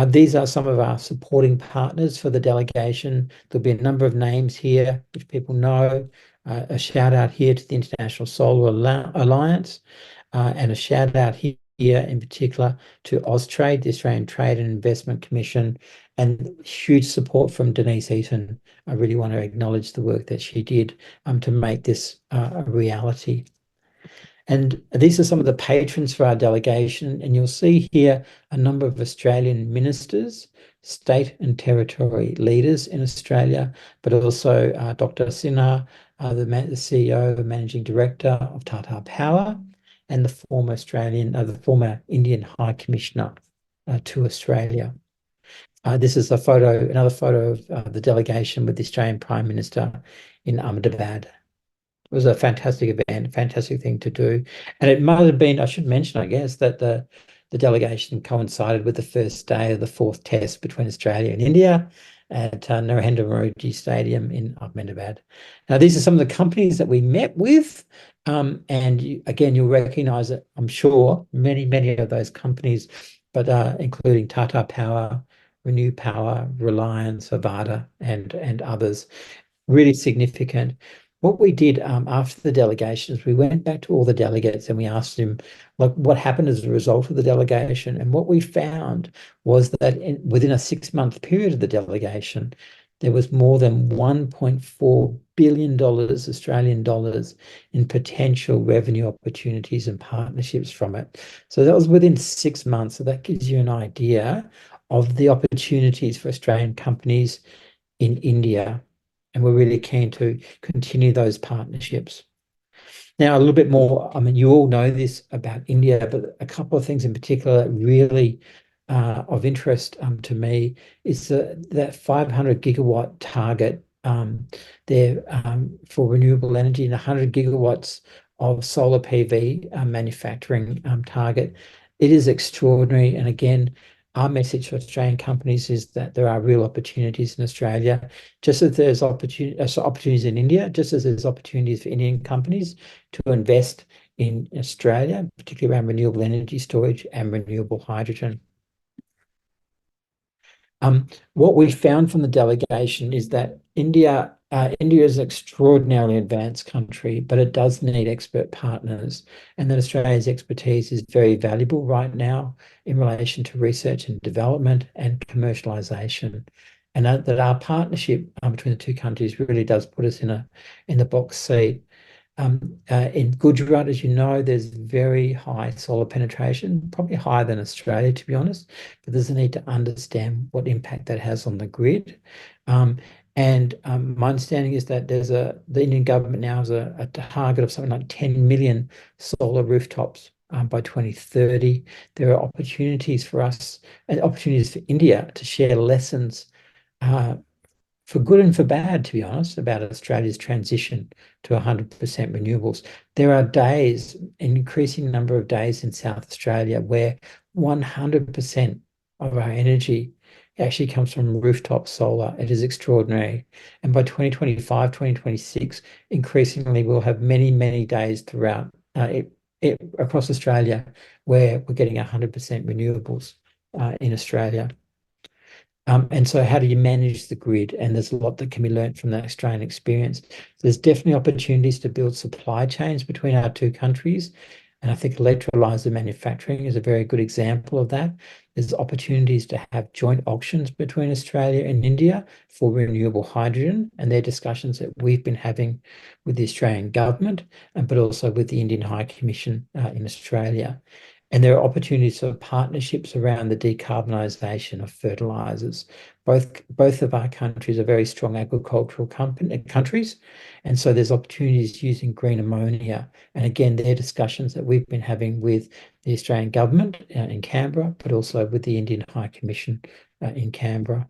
These are some of our supporting partners for the delegation. There'll be a number of names here, which people know. A shout out here to the International Solar Alliance, and a shout out here in particular to Austrade, the Australian Trade and Investment Commission, and huge support from Denise Eaton. I really want to acknowledge the work that she did to make this a reality. And these are some of the patrons for our delegation, and you'll see here a number of Australian ministers, state and territory leaders in Australia, but also Dr. Sinha, the CEO and Managing Director of Tata Power, and the former Indian High Commissioner to Australia. This is another photo of the delegation with the Australian Prime Minister in Ahmedabad. It was a fantastic event, fantastic thing to do. And it might have been, I should mention, I guess, that the delegation coincided with the first day of the 4th test between Australia and India at Narendra Modi Stadium in Ahmedabad. Now, these are some of the companies that we met with. Again, you'll recognize it, I'm sure, many of those companies, but including Tata Power, Renew Power, Reliance, Avada, and others. Really significant. What we did after the delegations, we went back to all the delegates and we asked them, like, what happened as a result of the delegation? And what we found was that within a 6-month period of the delegation, there was more than $1.4 billion Australian dollars in potential revenue opportunities and partnerships from it. So that was within 6 months. So that gives you an idea of the opportunities for Australian companies in India. And we're really keen to continue those partnerships. Now, a little bit more, I mean, you all know this about India, but a couple of things in particular that really of interest to me is that 500 gigawatt target there for renewable energy and 100 gigawatts of solar PV manufacturing target. It is extraordinary. And again, our message for Australian companies is that there are real opportunities in Australia, just as there's opportunities in India, just as there's opportunities for Indian companies to invest in Australia, particularly around renewable energy storage and renewable hydrogen. What we found from the delegation is that India is an extraordinarily advanced country, but it does need expert partners, and that Australia's expertise is very valuable right now in relation to research and development and commercialization, and that our partnership between the two countries really does put us in the box seat. In Gujarat, as you know, there's very high solar penetration, probably higher than Australia, to be honest. But there's a need to understand what impact that has on the grid. My understanding is that the Indian government now has a target of something like 10 million solar rooftops by 2030. There are opportunities for us and opportunities for India to share lessons for good and for bad, to be honest, about Australia's transition to 100% renewables. There are days, an increasing number of days in South Australia where 100% of our energy actually comes from rooftop solar. It is extraordinary. And by 2025, 2026, increasingly we'll have many, many days throughout across Australia where we're getting 100% renewables in Australia. And so how do you manage the grid? And there's a lot that can be learned from that Australian experience. There's definitely opportunities to build supply chains between our two countries. And I think electrolyzer manufacturing is a very good example of that. There's opportunities to have joint auctions between Australia and India for renewable hydrogen, and they're discussions that we've been having with the Australian government, but also with the Indian High Commission in Australia. And there are opportunities for partnerships around the decarbonisation of fertilisers. Both of our countries are very strong agricultural countries, and so there's opportunities using green ammonia. And again, they're discussions that we've been having with the Australian government in Canberra, but also with the Indian High Commission in Canberra.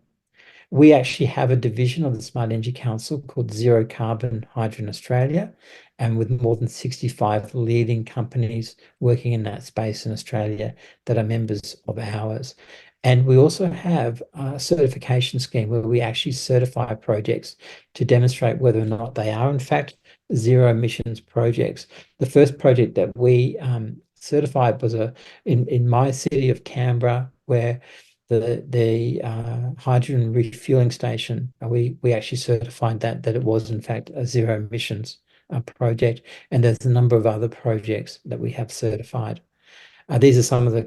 We actually have a division of the Smart Energy Council called Zero Carbon Hydrogen Australia, and with more than 65 leading companies working in that space in Australia that are members of ours. And we also have a certification scheme where we actually certify projects to demonstrate whether or not they are in fact zero emissions projects. The first project that we certified was in my city of Canberra, where the hydrogen refueling station, we actually certified that it was in fact a zero emissions project, and there's a number of other projects that we have certified. These are some of the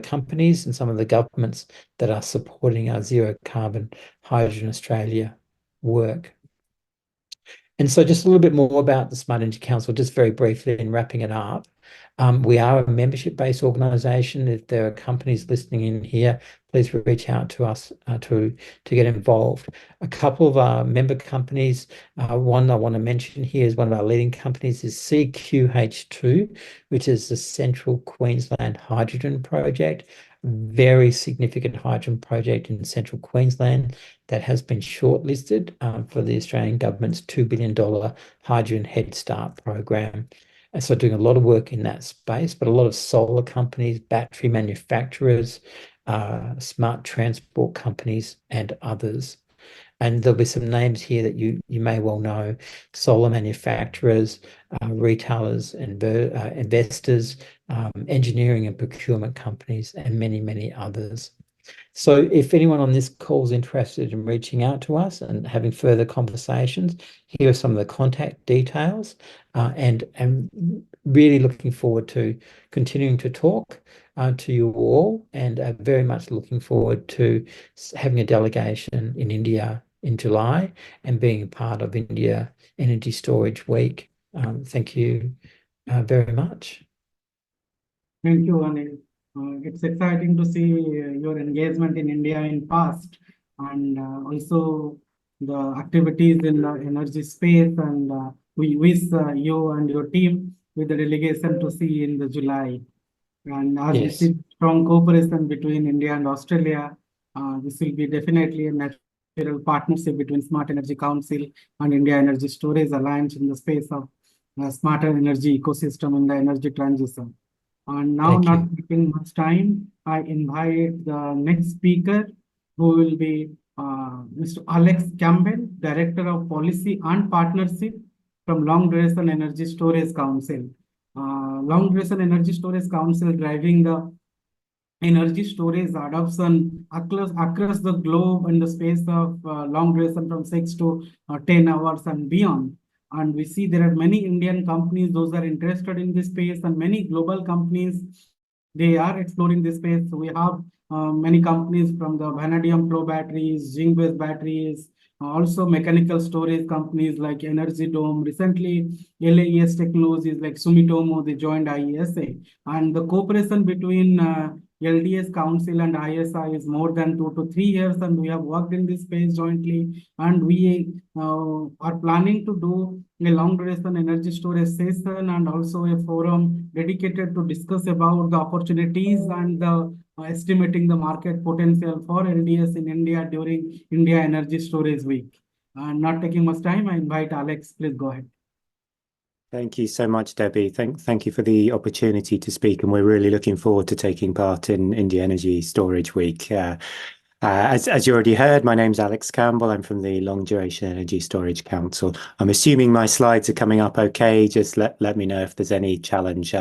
companies and some of the governments that are supporting our Zero Carbon Hydrogen Australia work. And so just a little bit more about the Smart Energy Council, just very briefly in wrapping it up. We are a membership-based organisation. If there are companies listening in here, please reach out to us to get involved. A couple of our member companies, one I want to mention here is one of our leading companies is CQH2, which is the Central Queensland Hydrogen Project. Very significant hydrogen project in Central Queensland that has been shortlisted for the Australian government's $2 billion Hydrogen Head Start program. And so doing a lot of work in that space, but a lot of solar companies, battery manufacturers, smart transport companies, and others. And there'll be some names here that you may well know: solar manufacturers, retailers, and investors, engineering and procurement companies, and many, many others. So if anyone on this call is interested in reaching out to us and having further conversations, here are some of the contact details, and really looking forward to continuing to talk to you all, and very much looking forward to having a delegation in India in July and being part of India Energy Storage Week. Thank you very much. Thank you, Anil. It's exciting to see your engagement in India in past, and also the activities in the energy space, and we wish you and your team with the delegation to see in the July. And as we see strong cooperation between India and Australia, this will be definitely a natural partnership between Smart Energy Council and India Energy Storage Alliance in the space of smarter energy ecosystem in the energy transition. And now, not taking much time, I invite the next speaker, who will be Mr. Alex Campbell, Director of Policy and Partnership from Long Duration Energy Storage Council. Long Duration Energy Storage Council driving the energy storage adoption across the globe in the space of long duration from 6 to 10 hours and beyond. And we see there are many Indian companies, those are interested in this space, and many global companies, they are exploring this space. So we have many companies from the vanadium flow batteries, zinc-based batteries, Also mechanical storage companies like Energy Dome. Recently, LAES technologies like Sumitomo, they joined IESA. And the cooperation between LDS Council and IESA is more than 2 to 3 years, and we have worked in this space jointly. And we are planning to do a long duration energy storage session and also a forum dedicated to discuss about the opportunities and the estimating the market potential for LDS in India during India Energy Storage Week. And not taking much time, I invite Alex. Please go ahead. Thank you so much, Debbie. Thank you for the opportunity to speak, and we're really looking forward to taking part in India Energy Storage Week. As you already heard, my name's Alex Campbell. I'm from the Long Duration Energy Storage Council. I'm assuming my slides are coming up okay. Just let me know if there's any challenge.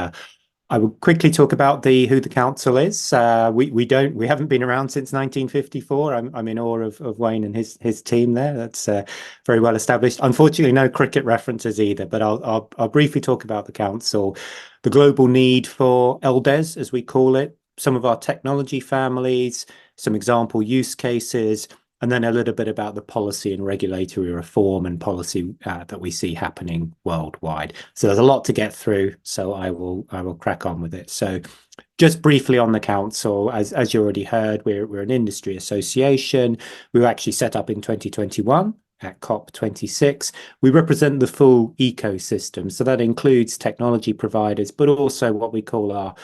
I will quickly talk about who the council is. We haven't been around since 1954. I'm in awe of Wayne and his team there. That's very well established. Unfortunately, no cricket references either, but I'll briefly talk about the council, the global need for LDES, as we call it, some of our technology families, some example use cases, and then a little bit about the policy and regulatory reform and policy that we see happening worldwide. So there's a lot to get through, so I will crack on with it. So just briefly on the council, as you already heard, we're an industry association. We were actually set up in 2021 at COP26. We represent the full ecosystem. So that includes technology providers, but also what we call our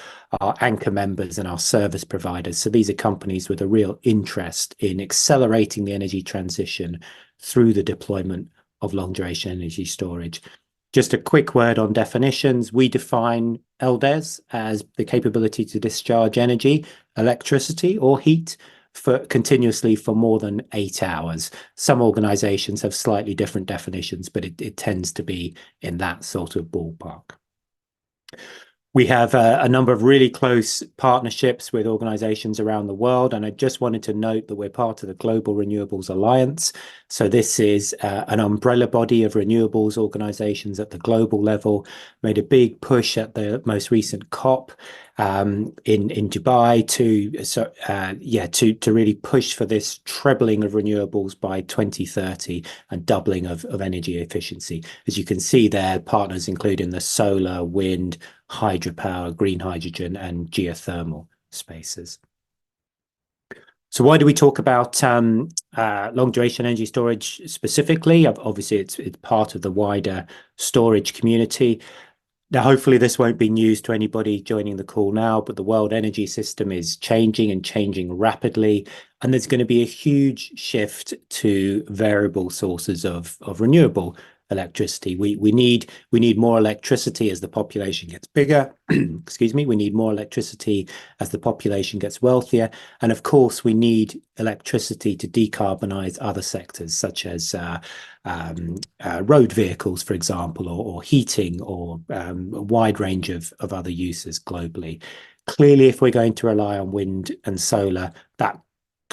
anchor members and our service providers. So these are companies with a real interest in accelerating the energy transition through the deployment of long duration energy storage. Just a quick word on definitions. We define LDES as the capability to discharge energy, electricity or heat continuously for more than 8 hours. Some organizations have slightly different definitions, but it tends to be in that sort of ballpark. We have a number of really close partnerships with organizations around the world, and I just wanted to note that we're part of the Global Renewables Alliance. So this is an umbrella body of renewables organizations at the global level, made a big push at the most recent COP in Dubai to really push for this trebling of renewables by 2030 and doubling of energy efficiency. As you can see there, partners including the solar, wind, hydropower, green hydrogen, and geothermal spaces. So why do we talk about long duration energy storage specifically? Obviously, it's part of the wider storage community. Now, hopefully this won't be news to anybody joining the call now, but the world energy system is changing and changing rapidly. And there's going to be a huge shift to variable sources of renewable electricity. We need more electricity as the population gets bigger. Excuse me. We need more electricity as the population gets wealthier. And of course, we need electricity to decarbonize other sectors, such as road vehicles, for example, or heating, or a wide range of other uses globally. Clearly, if we're going to rely on wind and solar, that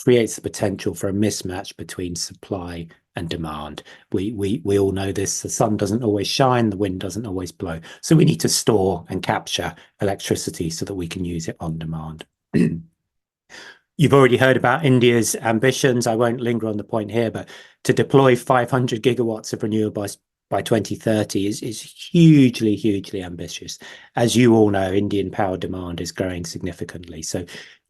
creates the potential for a mismatch between supply and demand. We all know this. The sun doesn't always shine, the wind doesn't always blow. So we need to store and capture electricity so that we can use it on demand. You've already heard about India's ambitions. I won't linger on the point here, but to deploy 500 gigawatts of renewables by 2030 is hugely, hugely ambitious. As you all know, Indian power demand is growing significantly. So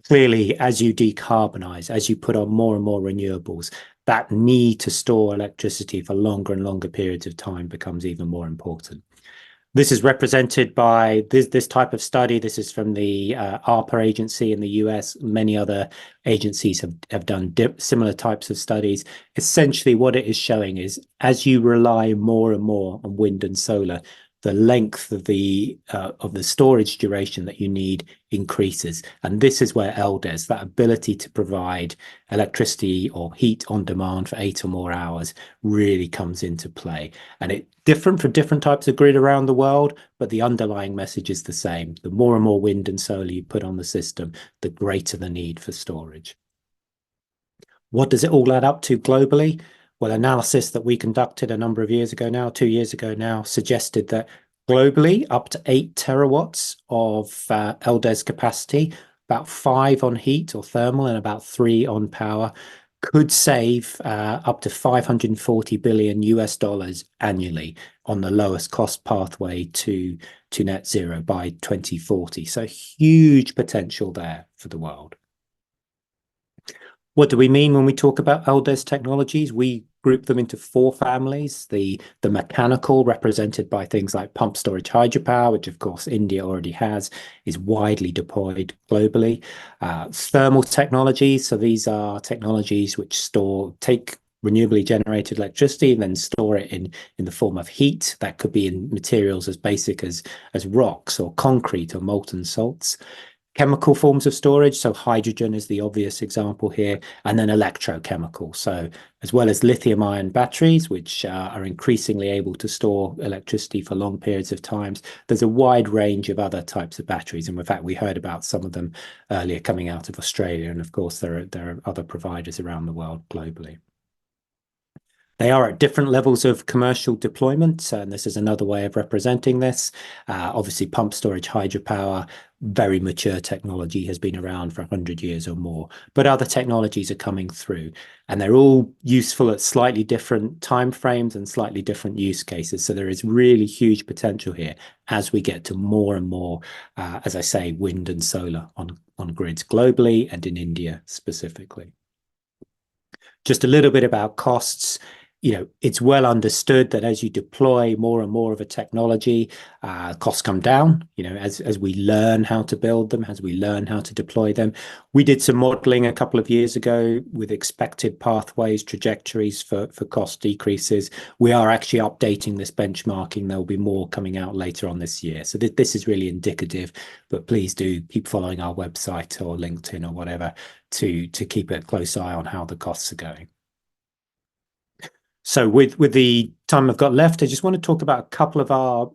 clearly, as you decarbonize, as you put on more and more renewables, that need to store electricity for longer and longer periods of time becomes even more important. This is represented by this type of study. This is from the ARPA agency in the US. Many other agencies have done similar types of studies. Essentially, what it is showing is as you rely more and more on wind and solar, the length of the storage duration that you need increases. And this is where LDES, that ability to provide electricity or heat on demand for 8 or more hours, really comes into play. And it's different for different types of grid around the world, but the underlying message is the same. The more and more wind and solar you put on the system, the greater the need for storage. What does it all add up to globally? Well, analysis that we conducted a number of years ago now, 2 years ago now, suggested that globally, up to 8 terawatts of LDES capacity, about 5 on heat or thermal and about 3 on power, could save up to $540 billion annually on the lowest cost pathway to net zero by 2040. So huge potential there for the world. What do we mean when we talk about Valdes technologies? We group them into 4 families. The mechanical, represented by things like pump storage hydropower, which of course India already has, is widely deployed globally. Thermal technologies, so these are technologies which take renewably generated electricity and then store it in the form of heat. That could be in materials as basic as rocks or concrete or molten salts. Chemical forms of storage, so hydrogen is the obvious example here, and then electrochemical. So as well as lithium-ion batteries, which are increasingly able to store electricity for long periods of time, there's a wide range of other types of batteries. And in fact, we heard about some of them earlier coming out of Australia. And of course, there are other providers around the world globally. They are at different levels of commercial deployment, and this is another way of representing this. Obviously, pump storage hydropower, very mature technology, has been around for 100 years or more, but other technologies are coming through, and they're all useful at slightly different timeframes and slightly different use cases. So there is really huge potential here as we get to more and more, as I say, wind and solar on grids globally and in India specifically. Just a little bit about costs. It's well understood that as you deploy more and more of a technology, costs come down, as we learn how to build them, as we learn how to deploy them. We did some modeling a couple of years ago with expected pathways, trajectories for cost decreases. We are actually updating this benchmarking. There will be more coming out later on this year. So this is really indicative, but please do keep following our website or LinkedIn or whatever to keep a close eye on how the costs are going. So with the time I've got left, I just want to talk about a couple of our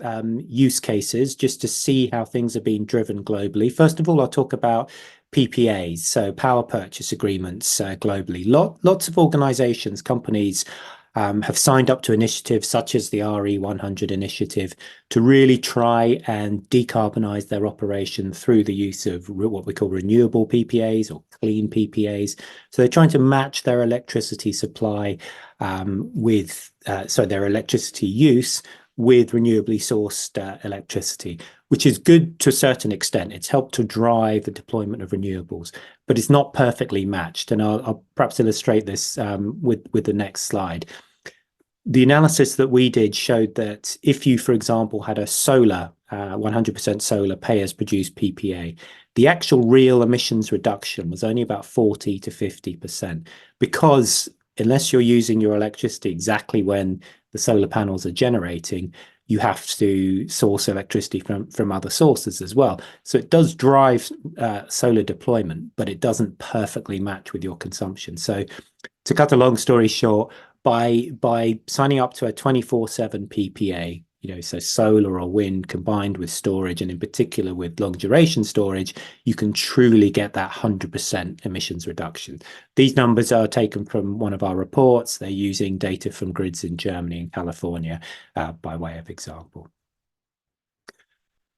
use cases just to see how things are being driven globally. First of all, I'll talk about PPAs, so power purchase agreements globally. Lots of organizations, companies have signed up to initiatives such as the RE100 initiative to really try and decarbonize their operation through the use of what we call renewable PPAs or clean PPAs. So they're trying to match their electricity supply their electricity use with renewably sourced electricity, which is good to a certain extent. It's helped to drive the deployment of renewables, but it's not perfectly matched. And I'll perhaps illustrate this with the next slide. The analysis that we did showed that if you, for example, had a solar, 100% solar pay-as-produced PPA, the actual real emissions reduction was only about 40 to 50%, because unless you're using your electricity exactly when the solar panels are generating, you have to source electricity from other sources as well. So it does drive solar deployment, but it doesn't perfectly match with your consumption. So to cut a long story short, by signing up to a 24/7 PPA, so solar or wind combined with storage, and in particular with long duration storage, you can truly get that 100% emissions reduction. These numbers are taken from one of our reports. They're using data from grids in Germany and California by way of example.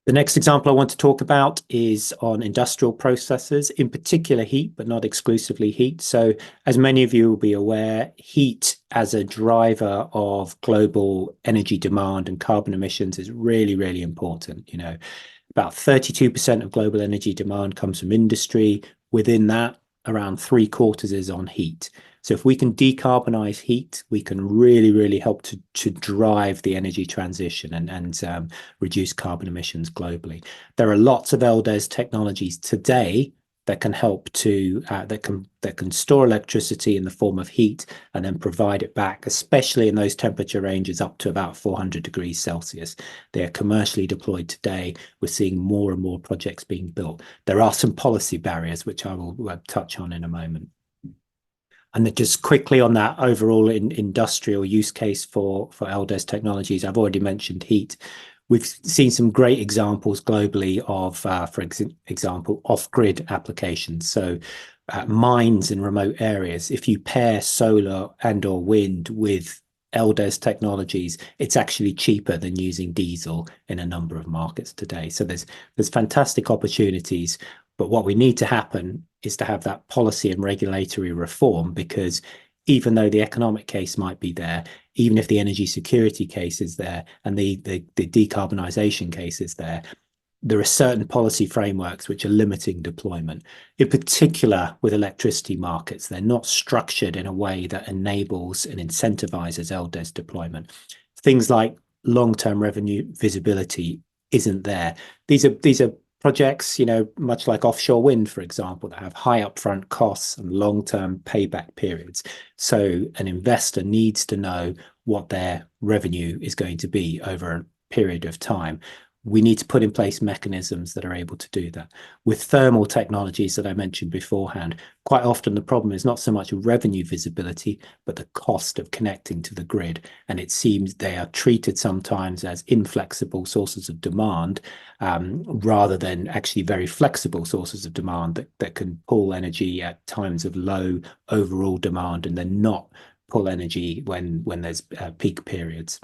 The next example I want to talk about is on industrial processes, in particular heat, but not exclusively heat. So as many of you will be aware, heat as a driver of global energy demand and carbon emissions is really, really important. About 32% of global energy demand comes from industry. Within that, around 3/4 is on heat. So if we can decarbonize heat, we can really, really help to drive the energy transition and reduce carbon emissions globally. There are lots of Valdes technologies today that can help to that can store electricity in the form of heat and then provide it back, especially in those temperature ranges up to about 400 degrees Celsius. They are commercially deployed today. We're seeing more and more projects being built. There are some policy barriers, which I will touch on in a moment. And then just quickly on that overall industrial use case for Valdes technologies, I've already mentioned heat. We've seen some great examples globally of, for example, off-grid applications. So mines in remote areas, if you pair solar and or wind with Valdes technologies, it's actually cheaper than using diesel in a number of markets today. So there's fantastic opportunities. But what we need to happen is to have that policy and regulatory reform, because even though the economic case might be there, even if the energy security case is there and the decarbonisation case is there, there are certain policy frameworks which are limiting deployment. In particular, with electricity markets, they're not structured in a way that enables and incentivizes LDES deployment. Things like long-term revenue visibility isn't there. These are projects, you know, much like offshore wind, for example, that have high upfront costs and long-term payback periods. So an investor needs to know what their revenue is going to be over a period of time. We need to put in place mechanisms that are able to do that. With thermal technologies that I mentioned beforehand, quite often the problem is not so much revenue visibility, but the cost of connecting to the grid. And it seems they are treated sometimes as inflexible sources of demand, rather than actually very flexible sources of demand that can pull energy at times of low overall demand and then not pull energy when there's peak periods.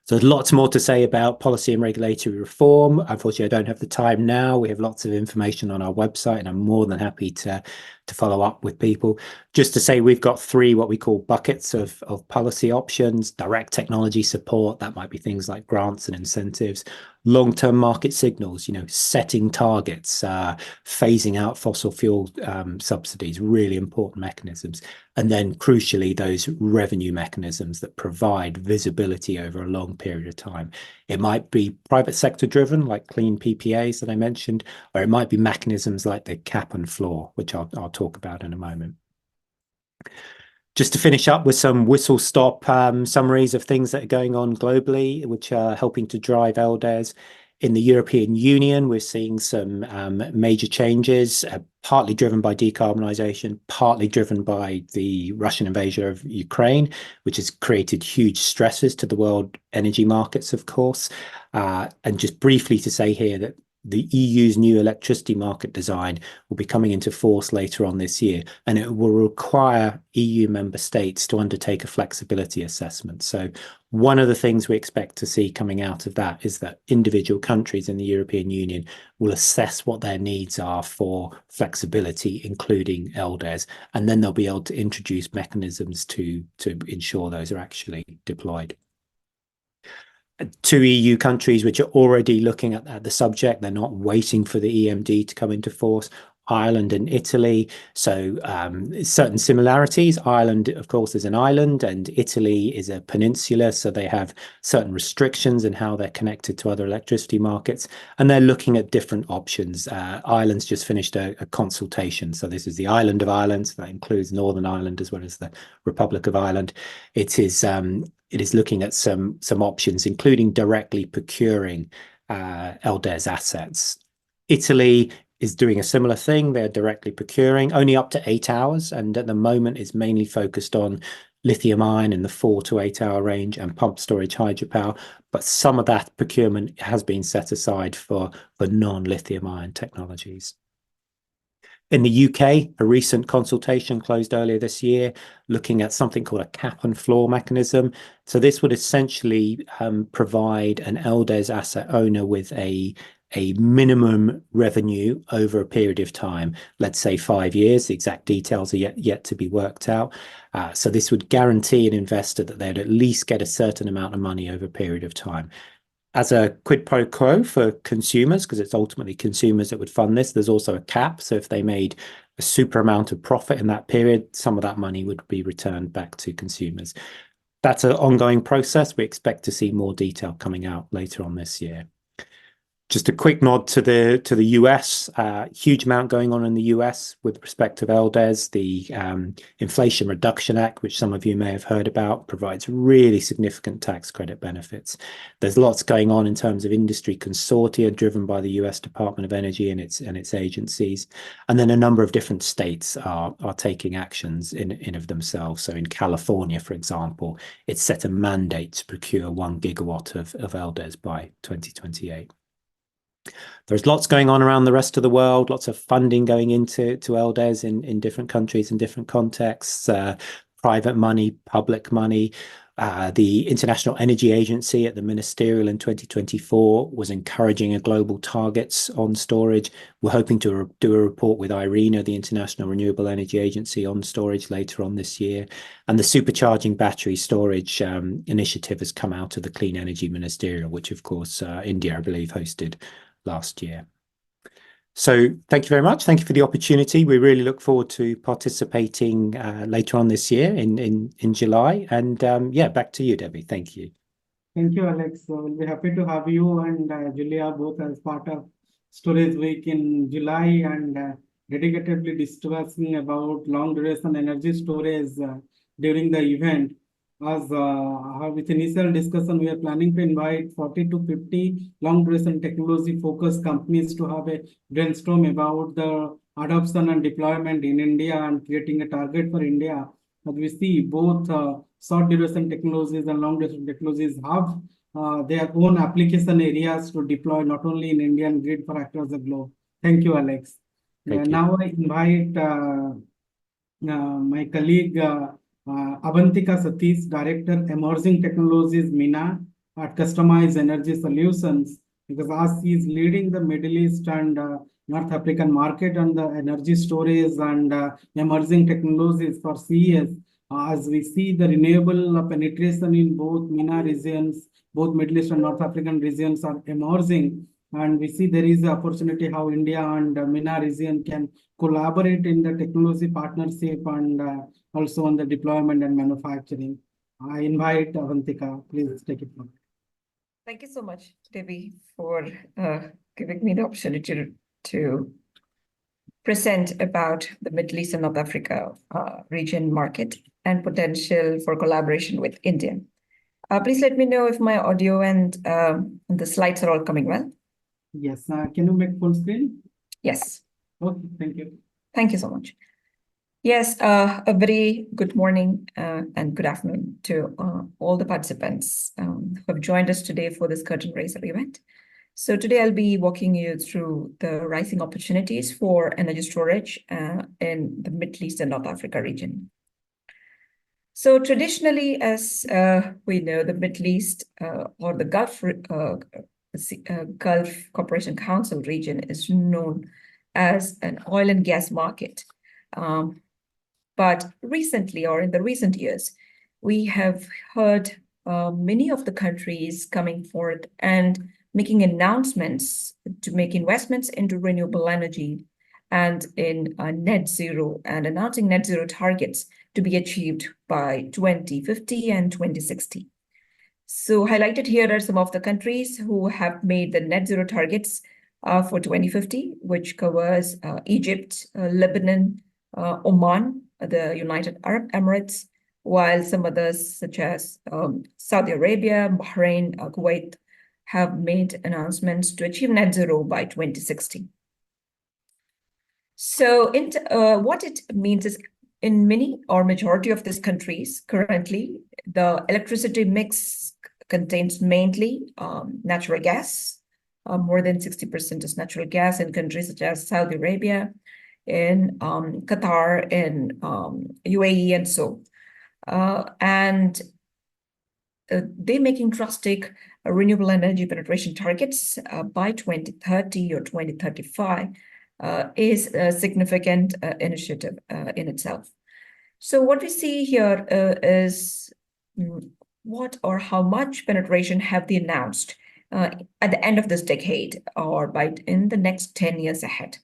So there's lots more to say about policy and regulatory reform. Unfortunately, I don't have the time now. We have lots of information on our website, and I'm more than happy to follow up with people. Just to say, we've got 3 what we call buckets of policy options: direct technology support, that might be things like grants and incentives; long-term market signals, you know, setting targets, phasing out fossil fuel subsidies, really important mechanisms. And then crucially, those revenue mechanisms that provide visibility over a long period of time. It might be private sector driven, like clean PPAs that I mentioned, or it might be mechanisms like the cap and floor, which I'll talk about in a moment. Just to finish up with some whistle-stop summaries of things that are going on globally, which are helping to drive LDES. In the European Union, we're seeing some major changes, partly driven by decarbonisation, partly driven by the Russian invasion of Ukraine, which has created huge stresses to the world energy markets, of course. And just briefly to say here that the EU's new electricity market design will be coming into force later on this year, and it will require EU member states to undertake a flexibility assessment. So one of the things we expect to see coming out of that is that individual countries in the European Union will assess what their needs are for flexibility, including LDES, and then they'll be able to introduce mechanisms to ensure those are actually deployed. 2 EU countries which are already looking at the subject, they're not waiting for the EMD to come into force: Ireland and Italy. So certain similarities. Ireland, of course, is an island, and Italy is a peninsula, so they have certain restrictions in how they're connected to other electricity markets, and they're looking at different options. Ireland's just finished a consultation, so this is the island of Ireland, so that includes Northern Ireland as well as the Republic of Ireland. It is looking at some options, including directly procuring LDES assets. Italy is doing a similar thing. They're directly procuring only up to 8 hours, and at the moment is mainly focused on lithium ion in the 4 to 8 hour range and pump storage hydropower. But some of that procurement has been set aside for non-lithium ion technologies. In the UK, a recent consultation closed earlier this year looking at something called a cap and floor mechanism. So this would essentially provide an LDES asset owner with a minimum revenue over a period of time, let's say 5 years. The exact details are yet to be worked out. So this would guarantee an investor that they'd at least get a certain amount of money over a period of time. As a quid pro quo for consumers, because it's ultimately consumers that would fund this, there's also a cap. So if they made a super amount of profit in that period, some of that money would be returned back to consumers. That's an ongoing process. We expect to see more detail coming out later on this year. Just a quick nod to the US. Huge amount going on in the US with respect to LDES. The Inflation Reduction Act, which some of you may have heard about, provides really significant tax credit benefits. There's lots going on in terms of industry consortia driven by the US Department of Energy and its agencies. And then a number of different states are taking actions in of themselves. So in California, for example, it's set a mandate to procure 1 gigawatt of LDES by 2028. There's lots going on around the rest of the world, lots of funding going into LDES in different countries in different contexts, private money, public money. The International Energy Agency at the ministerial in 2024 was encouraging a global targets on storage. We're hoping to do a report with IRENA, the International Renewable Energy Agency, on storage later on this year. And the Supercharging Battery Storage initiative has come out of the Clean Energy Ministerial, which of course India, I believe, hosted last year. So thank you very much. Thank you for the opportunity. We really look forward to participating later on this year in July. And yeah, back to you, Debi. Thank you. Thank you, Alex. So we'll be happy to have you and Julia both as part of Storage Week in July and dedicatedly discussing about long duration energy storage during the event. As with initial discussion, we are planning to invite 40 to 50 long duration technology focused companies to have a brainstorm about the adoption and deployment in India and creating a target for India. But we see both short duration technologies and long duration technologies have their own application areas to deploy not only in Indian grid but across the globe. Thank you, Alex. Thank you. Now I invite my colleague Avantika Satish, Director Emerging Technologies MENA at Customized Energy Solutions, because as he is leading the Middle East and North African market and the energy storage and emerging technologies for CES, as we see the renewable penetration in both MENA regions, both Middle East and North African regions are emerging. And we see there is an opportunity how India and MENA region can collaborate in the technology partnership and also on the deployment and manufacturing. I invite Avantika, please take it from. Thank you so much, Debi, for giving me the opportunity to present about the Middle East and North Africa region market and potential for collaboration with India. Please let me know if my audio and the slides are all coming well. Yes, can you make full screen? Yes. Okay, thank you. Thank you so much. Yes, a very good morning and good afternoon to all the participants who have joined us today for this curtain raiser event. So today I'll be walking you through the rising opportunities for energy storage in the Middle East and North Africa region. So traditionally, as we know, the Middle East or the Gulf Cooperation Council region is known as an oil and gas market. But recently, or in the recent years, we have heard many of the countries coming forth and making announcements to make investments into renewable energy and in net zero, and announcing net zero targets to be achieved by 2050 and 2060. So highlighted here are some of the countries who have made the net zero targets for 2050, which covers Egypt, Lebanon, Oman, the United Arab Emirates, while some others such as Saudi Arabia, Bahrain, Kuwait have made announcements to achieve net zero by 2060. So what it means is in many or majority of these countries currently, the electricity mix contains mainly natural gas. More than 60% is natural gas in countries such as Saudi Arabia, in Qatar, in UAE, and so. They're making drastic renewable energy penetration targets by 2030 or 2035 is a significant initiative in itself. So what we see here is what or how much penetration have they announced at the end of this decade or in the next 10 years ahead.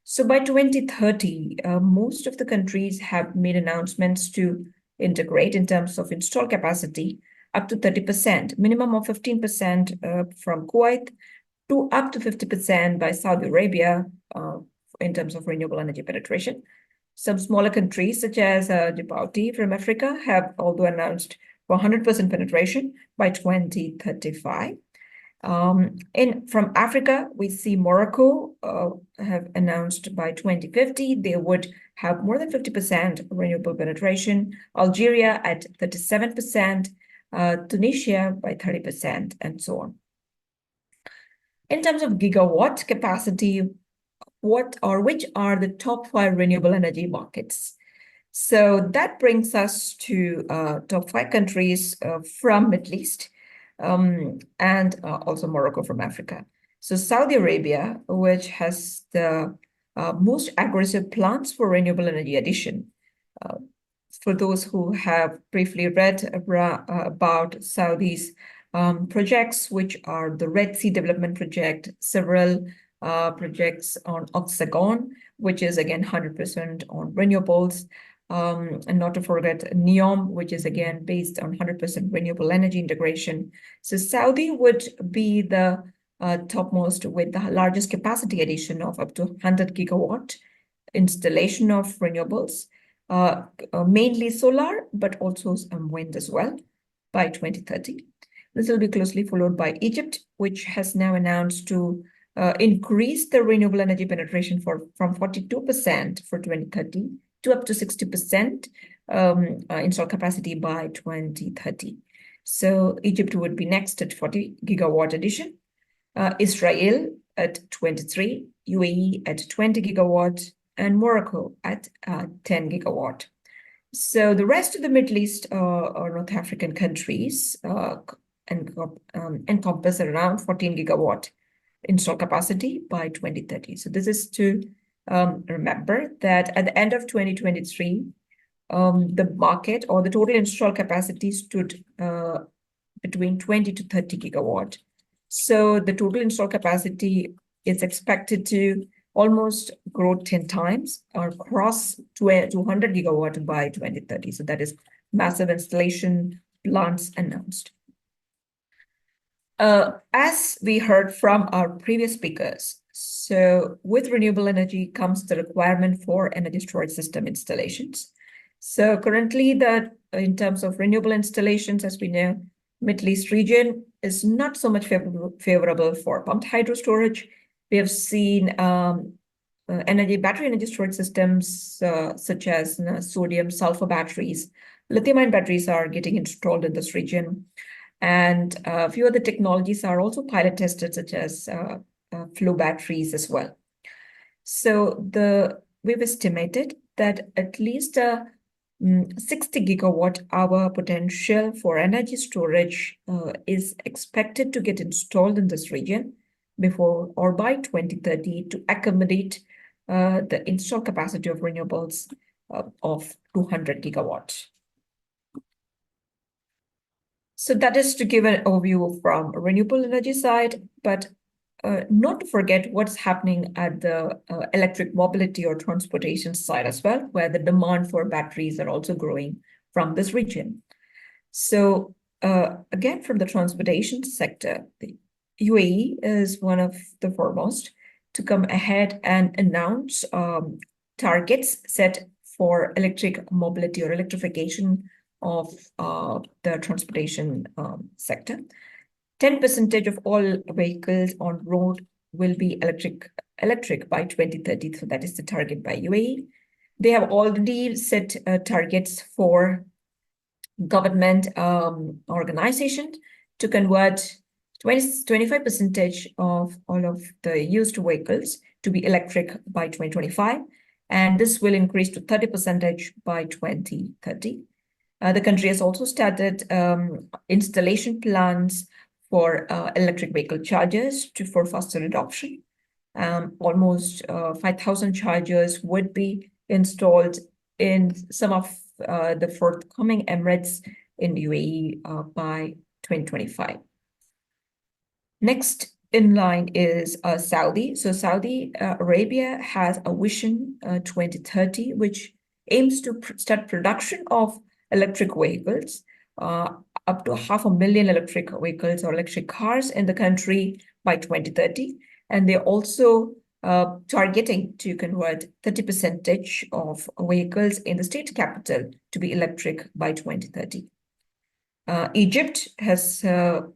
So by 2030, most of the countries have made announcements to integrate in terms of installed capacity up to 30%, minimum of 15% from Kuwait to up to 50% by Saudi Arabia in terms of renewable energy penetration. Some smaller countries such as Djibouti from Africa have also announced for 100% penetration by 2035. From Africa, we see Morocco have announced by 2050 they would have more than 50% renewable penetration, Algeria at 37%, Tunisia by 30%, and so on. In terms of gigawatt capacity, which are the top 5 renewable energy markets? So that brings us to top 5 countries from Middle East and also Morocco from Africa. So Saudi Arabia, which has the most aggressive plans for renewable energy addition. For those who have briefly read about Saudi's projects, which are the Red Sea Development Project, several projects on Oxagon, which is again 100% on renewables, and not to forget NEOM, which is again based on 100% renewable energy integration. So Saudi would be the topmost with the largest capacity addition of up to 100 gigawatt installation of renewables, mainly solar, but also some wind as well by 2030. This will be closely followed by Egypt, which has now announced to increase the renewable energy penetration from 42% for 2030 to up to 60% install capacity by 2030. So Egypt would be next at 40 gigawatt addition, Israel at 23, UAE at 20 gigawatt, and Morocco at 10 gigawatt. So the rest of the Middle East or North African countries encompass around 14 gigawatt install capacity by 2030. So this is to remember that at the end of 2023, the market or the total install capacity stood between 20 to 30 gigawatt. So the total install capacity is expected to almost grow 10 times or cross 200 gigawatt by 2030. So that is massive installation plans announced. As we heard from our previous speakers, so with renewable energy comes the requirement for energy storage system installations. So currently, in terms of renewable installations, as we know, Middle East region is not so much favorable for pumped hydro storage. We have seen battery energy storage systems such as sodium sulfur batteries, lithium-ion batteries are getting installed in this region. And a few other technologies are also pilot tested, such as flow batteries as well. So we've estimated that at least 60 gigawatt hour potential for energy storage is expected to get installed in this region before or by 2030 to accommodate the install capacity of renewables of 200 gigawatts. So that is to give an overview from a renewable energy side, but not to forget what's happening at the electric mobility or transportation side as well, where the demand for batteries are also growing from this region. So again, from the transportation sector, the UAE is one of the foremost to come ahead and announce targets set for electric mobility or electrification of the transportation sector. 10% of all vehicles on road will be electric by 2030. So that is the target by UAE. They have already set targets for government organizations to convert 25% of all of the used vehicles to be electric by 2025. And this will increase to 30% by 2030. The country has also started installation plans for electric vehicle chargers for faster adoption. Almost 5,000 chargers would be installed in some of the forthcoming Emirates in UAE by 2025. Next in line is Saudi. So Saudi Arabia has a Vision 2030, which aims to start production of electric vehicles, up to 500,000 electric vehicles or electric cars in the country by 2030. And they're also targeting to convert 30% of vehicles in the state capital to be electric by 2030. Egypt has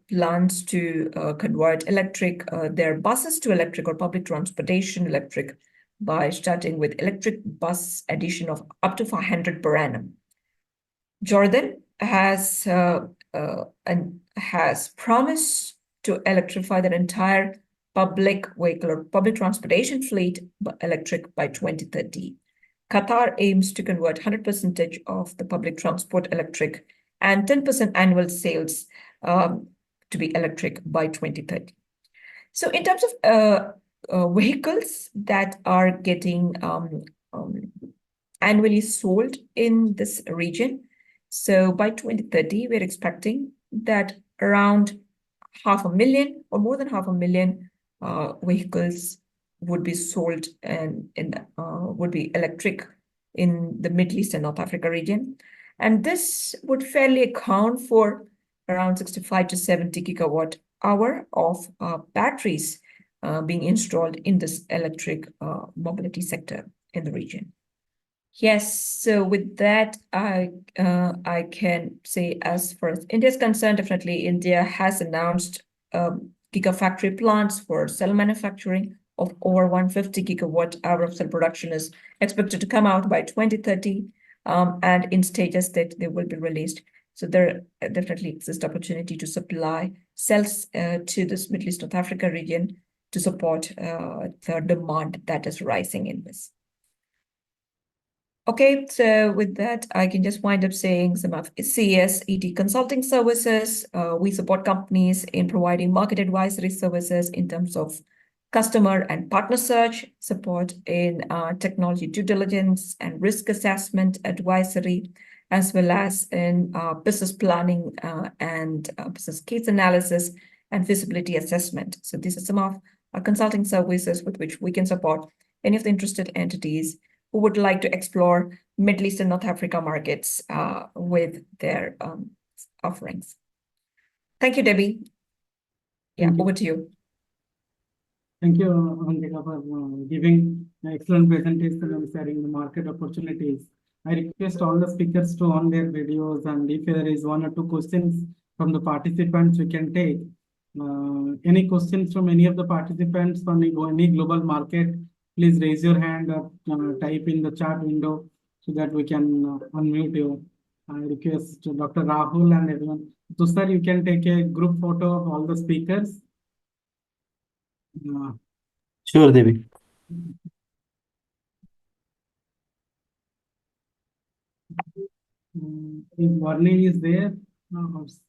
plans to convert their buses to electric or public transportation electric by starting with electric bus addition of up to 500 per annum. Jordan has promised to electrify their entire public vehicle or public transportation fleet electric by 2030. Qatar aims to convert 100% of the public transport electric and 10% annual sales to be electric by 2030. So in terms of vehicles that are getting annually sold in this region, so by 2030, we're expecting that around 500,000 or more than 500,000 vehicles would be sold and would be electric in the Middle East and North Africa region. And this would fairly account for around 65 to 70 gigawatt hour of batteries being installed in this electric mobility sector in the region. Yes, so with that, I can say as far as India is concerned, definitely India has announced gigafactory plants for cell manufacturing of over 150 gigawatt hour of cell production is expected to come out by 2030, and in stages that they will be released. So there definitely exists opportunity to supply cells to this Middle East North Africa region to support the demand that is rising in this. Okay, so with that, I can just wind up saying some of CES ET consulting services. We support companies in providing market advisory services in terms of customer and partner search, support in technology due diligence and risk assessment advisory, as well as in business planning and business case analysis and feasibility assessment. So these are some of our consulting services with which we can support any of the interested entities who would like to explore Middle East and North Africa markets with their offerings. Thank you, Debi. Yeah, over to you. Thank you, Giga, for giving an excellent presentation and sharing the market opportunities. I request all the speakers to on their videos, and if there is one or two questions from the participants, we can take. Any questions from any of the participants on any global market, please raise your hand or type in the chat window so that we can unmute you. I request Dr. Rahul and everyone. So, sir, you can take a group photo of all the speakers. Sure, Debi. If Varney is there,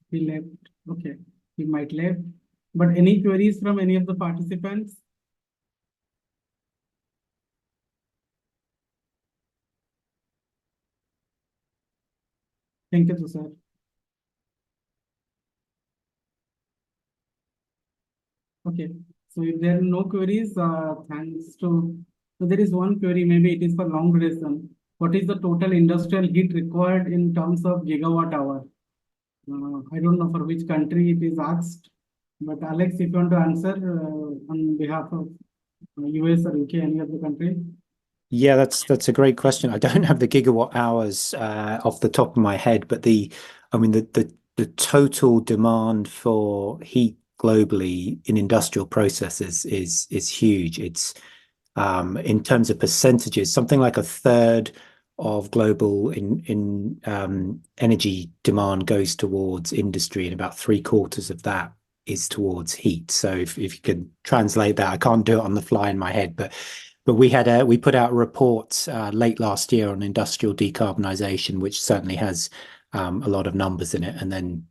he left. Okay, he might left. But any queries from any of the participants? Thank you, sir. Okay, so if there are no queries, thanks to. So there is one query, maybe it is for long duration. What is the total industrial heat required in terms of gigawatt hour? I don't know for which country it is asked, but Alex, if you want to answer on behalf of US or UK, any other country? Yeah, that's a great question. I don't have the gigawatt hours off the top of my head, but the total demand for heat globally in industrial processes is huge. It's in terms of percentages, something like a third of global energy demand goes towards industry, and about 3/4 of that is towards heat. So if you can translate that, I can't do it on the fly in my head, but we put out a report late last year on industrial decarbonisation, which certainly has a lot of numbers in it. And then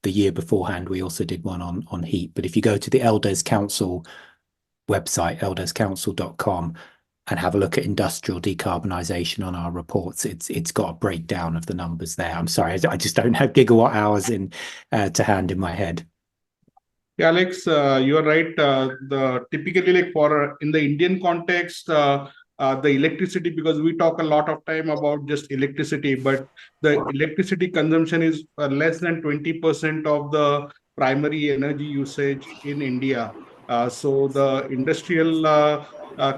the year beforehand, we also did one on heat. But if you go to the Elders Council website, elderscouncil.com, and have a look at industrial decarbonisation on our reports, it's got a breakdown of the numbers there. I'm sorry, I just don't have gigawatt hours to hand in my head. Yeah, Alex, you are right. Typically, like in the Indian context, the electricity, because we talk a lot of time about just electricity, but the electricity consumption is less than 20% of the primary energy usage in India. So the industrial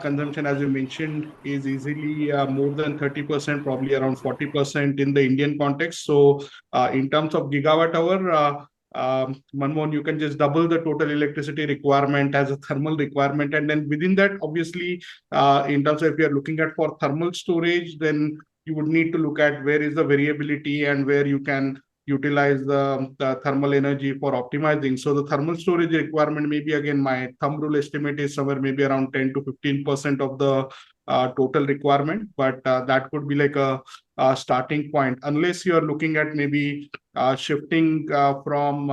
consumption, as you mentioned, is easily more than 30%, probably around 40% in the Indian context. So in terms of gigawatt hour, Manmohan, you can just double the total electricity requirement as a thermal requirement. And then within that, obviously, in terms of if you're looking at for thermal storage, then you would need to look at where is the variability and where you can utilize the thermal energy for optimizing. So the thermal storage requirement, maybe again, my thumb rule estimate is somewhere maybe around 10 to 15% of the total requirement, but that could be like a starting point, unless you are looking at maybe shifting from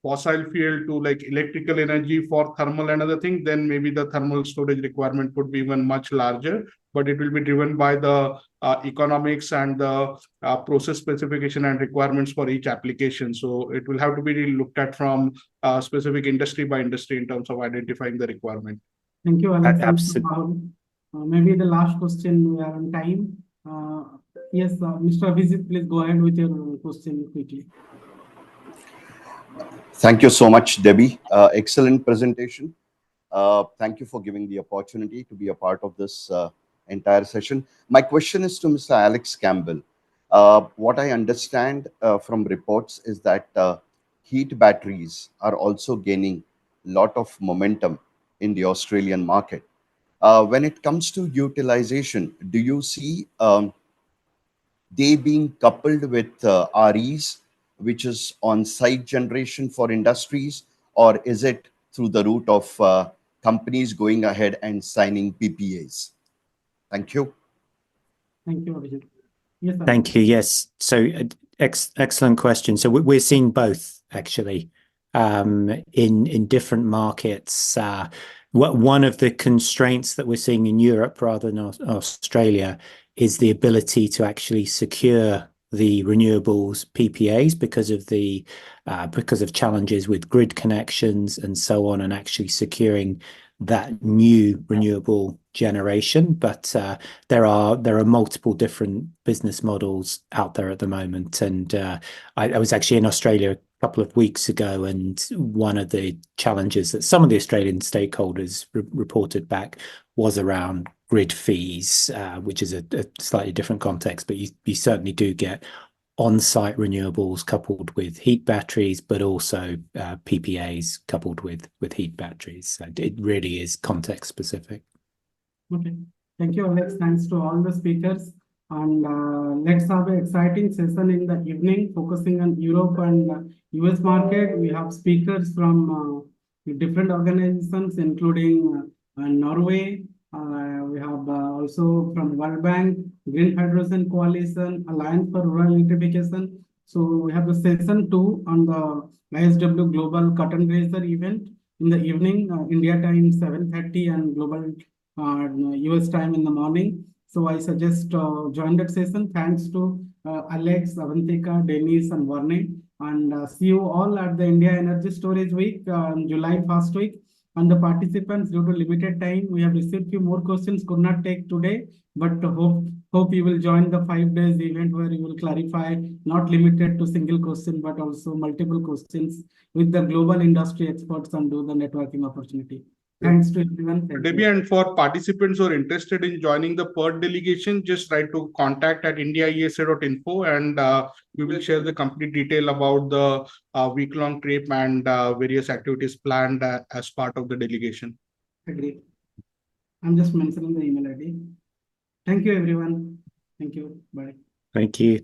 fossil fuel to like electrical energy for thermal and other things, then maybe the thermal storage requirement could be even much larger, but it will be driven by the economics and the process specification and requirements for each application. So it will have to be looked at from specific industry by industry in terms of identifying the requirement. Thank you, Alex. Absolutely. Maybe the last question, we are on time. Yes, Mr. Abhijit, please go ahead with your question quickly. Thank you so much, Debi. Excellent presentation. Thank you for giving the opportunity to be a part of this entire session. My question is to Mr. Alex Campbell. What I understand from reports is that heat batteries are also gaining a lot of momentum in the Australian market. When it comes to utilization, do you see they being coupled with REs, which is on-site generation for industries, or is it through the route of companies going ahead and signing PPAs? Thank you. Thank you, Abhijit. Yes, sir. Thank you. Yes. So excellent question. So we're seeing both actually in different markets. One of the constraints that we're seeing in Europe rather than Australia is the ability to actually secure the renewables PPAs because of challenges with grid connections and so on, and actually securing that new renewable generation. But there are multiple different business models out there at the moment. And I was actually in Australia a couple of weeks ago, and one of the challenges that some of the Australian stakeholders reported back was around grid fees, which is a slightly different context, but you certainly do get on-site renewables coupled with heat batteries, but also PPAs coupled with heat batteries. So it really is context specific. Okay. Thank you, Alex. Thanks to all the speakers. And let's have an exciting session in the evening, focusing on Europe and US market. We have speakers from different organizations, including Norway. We have also from World Bank, Green Hydrogen Coalition, Alliance for Rural Electrification. So we have the session 2 on the IESW Global Cotton Raiser event in the evening, India time 7:30 and global US time in the morning. So I suggest join that session. Thanks to Alex, Avantika, Dennis, and Varne. And see you all at the India Energy Storage Week on July 1st week. And the participants, due to limited time, we have received few more questions, could not take today, but hope you will join the 5 days event where you will clarify, not limited to single question, but also multiple questions with the global industry experts and do the networking opportunity. Thanks to everyone. Debi, and for participants who are interested in joining the PERT delegation, just write to contact@indiaesa.info, and we will share the complete detail about the week-long trip and various activities planned as part of the delegation. Agreed. I'm just mentioning the email ID. Thank you, everyone. Thank you. Bye. Thank you.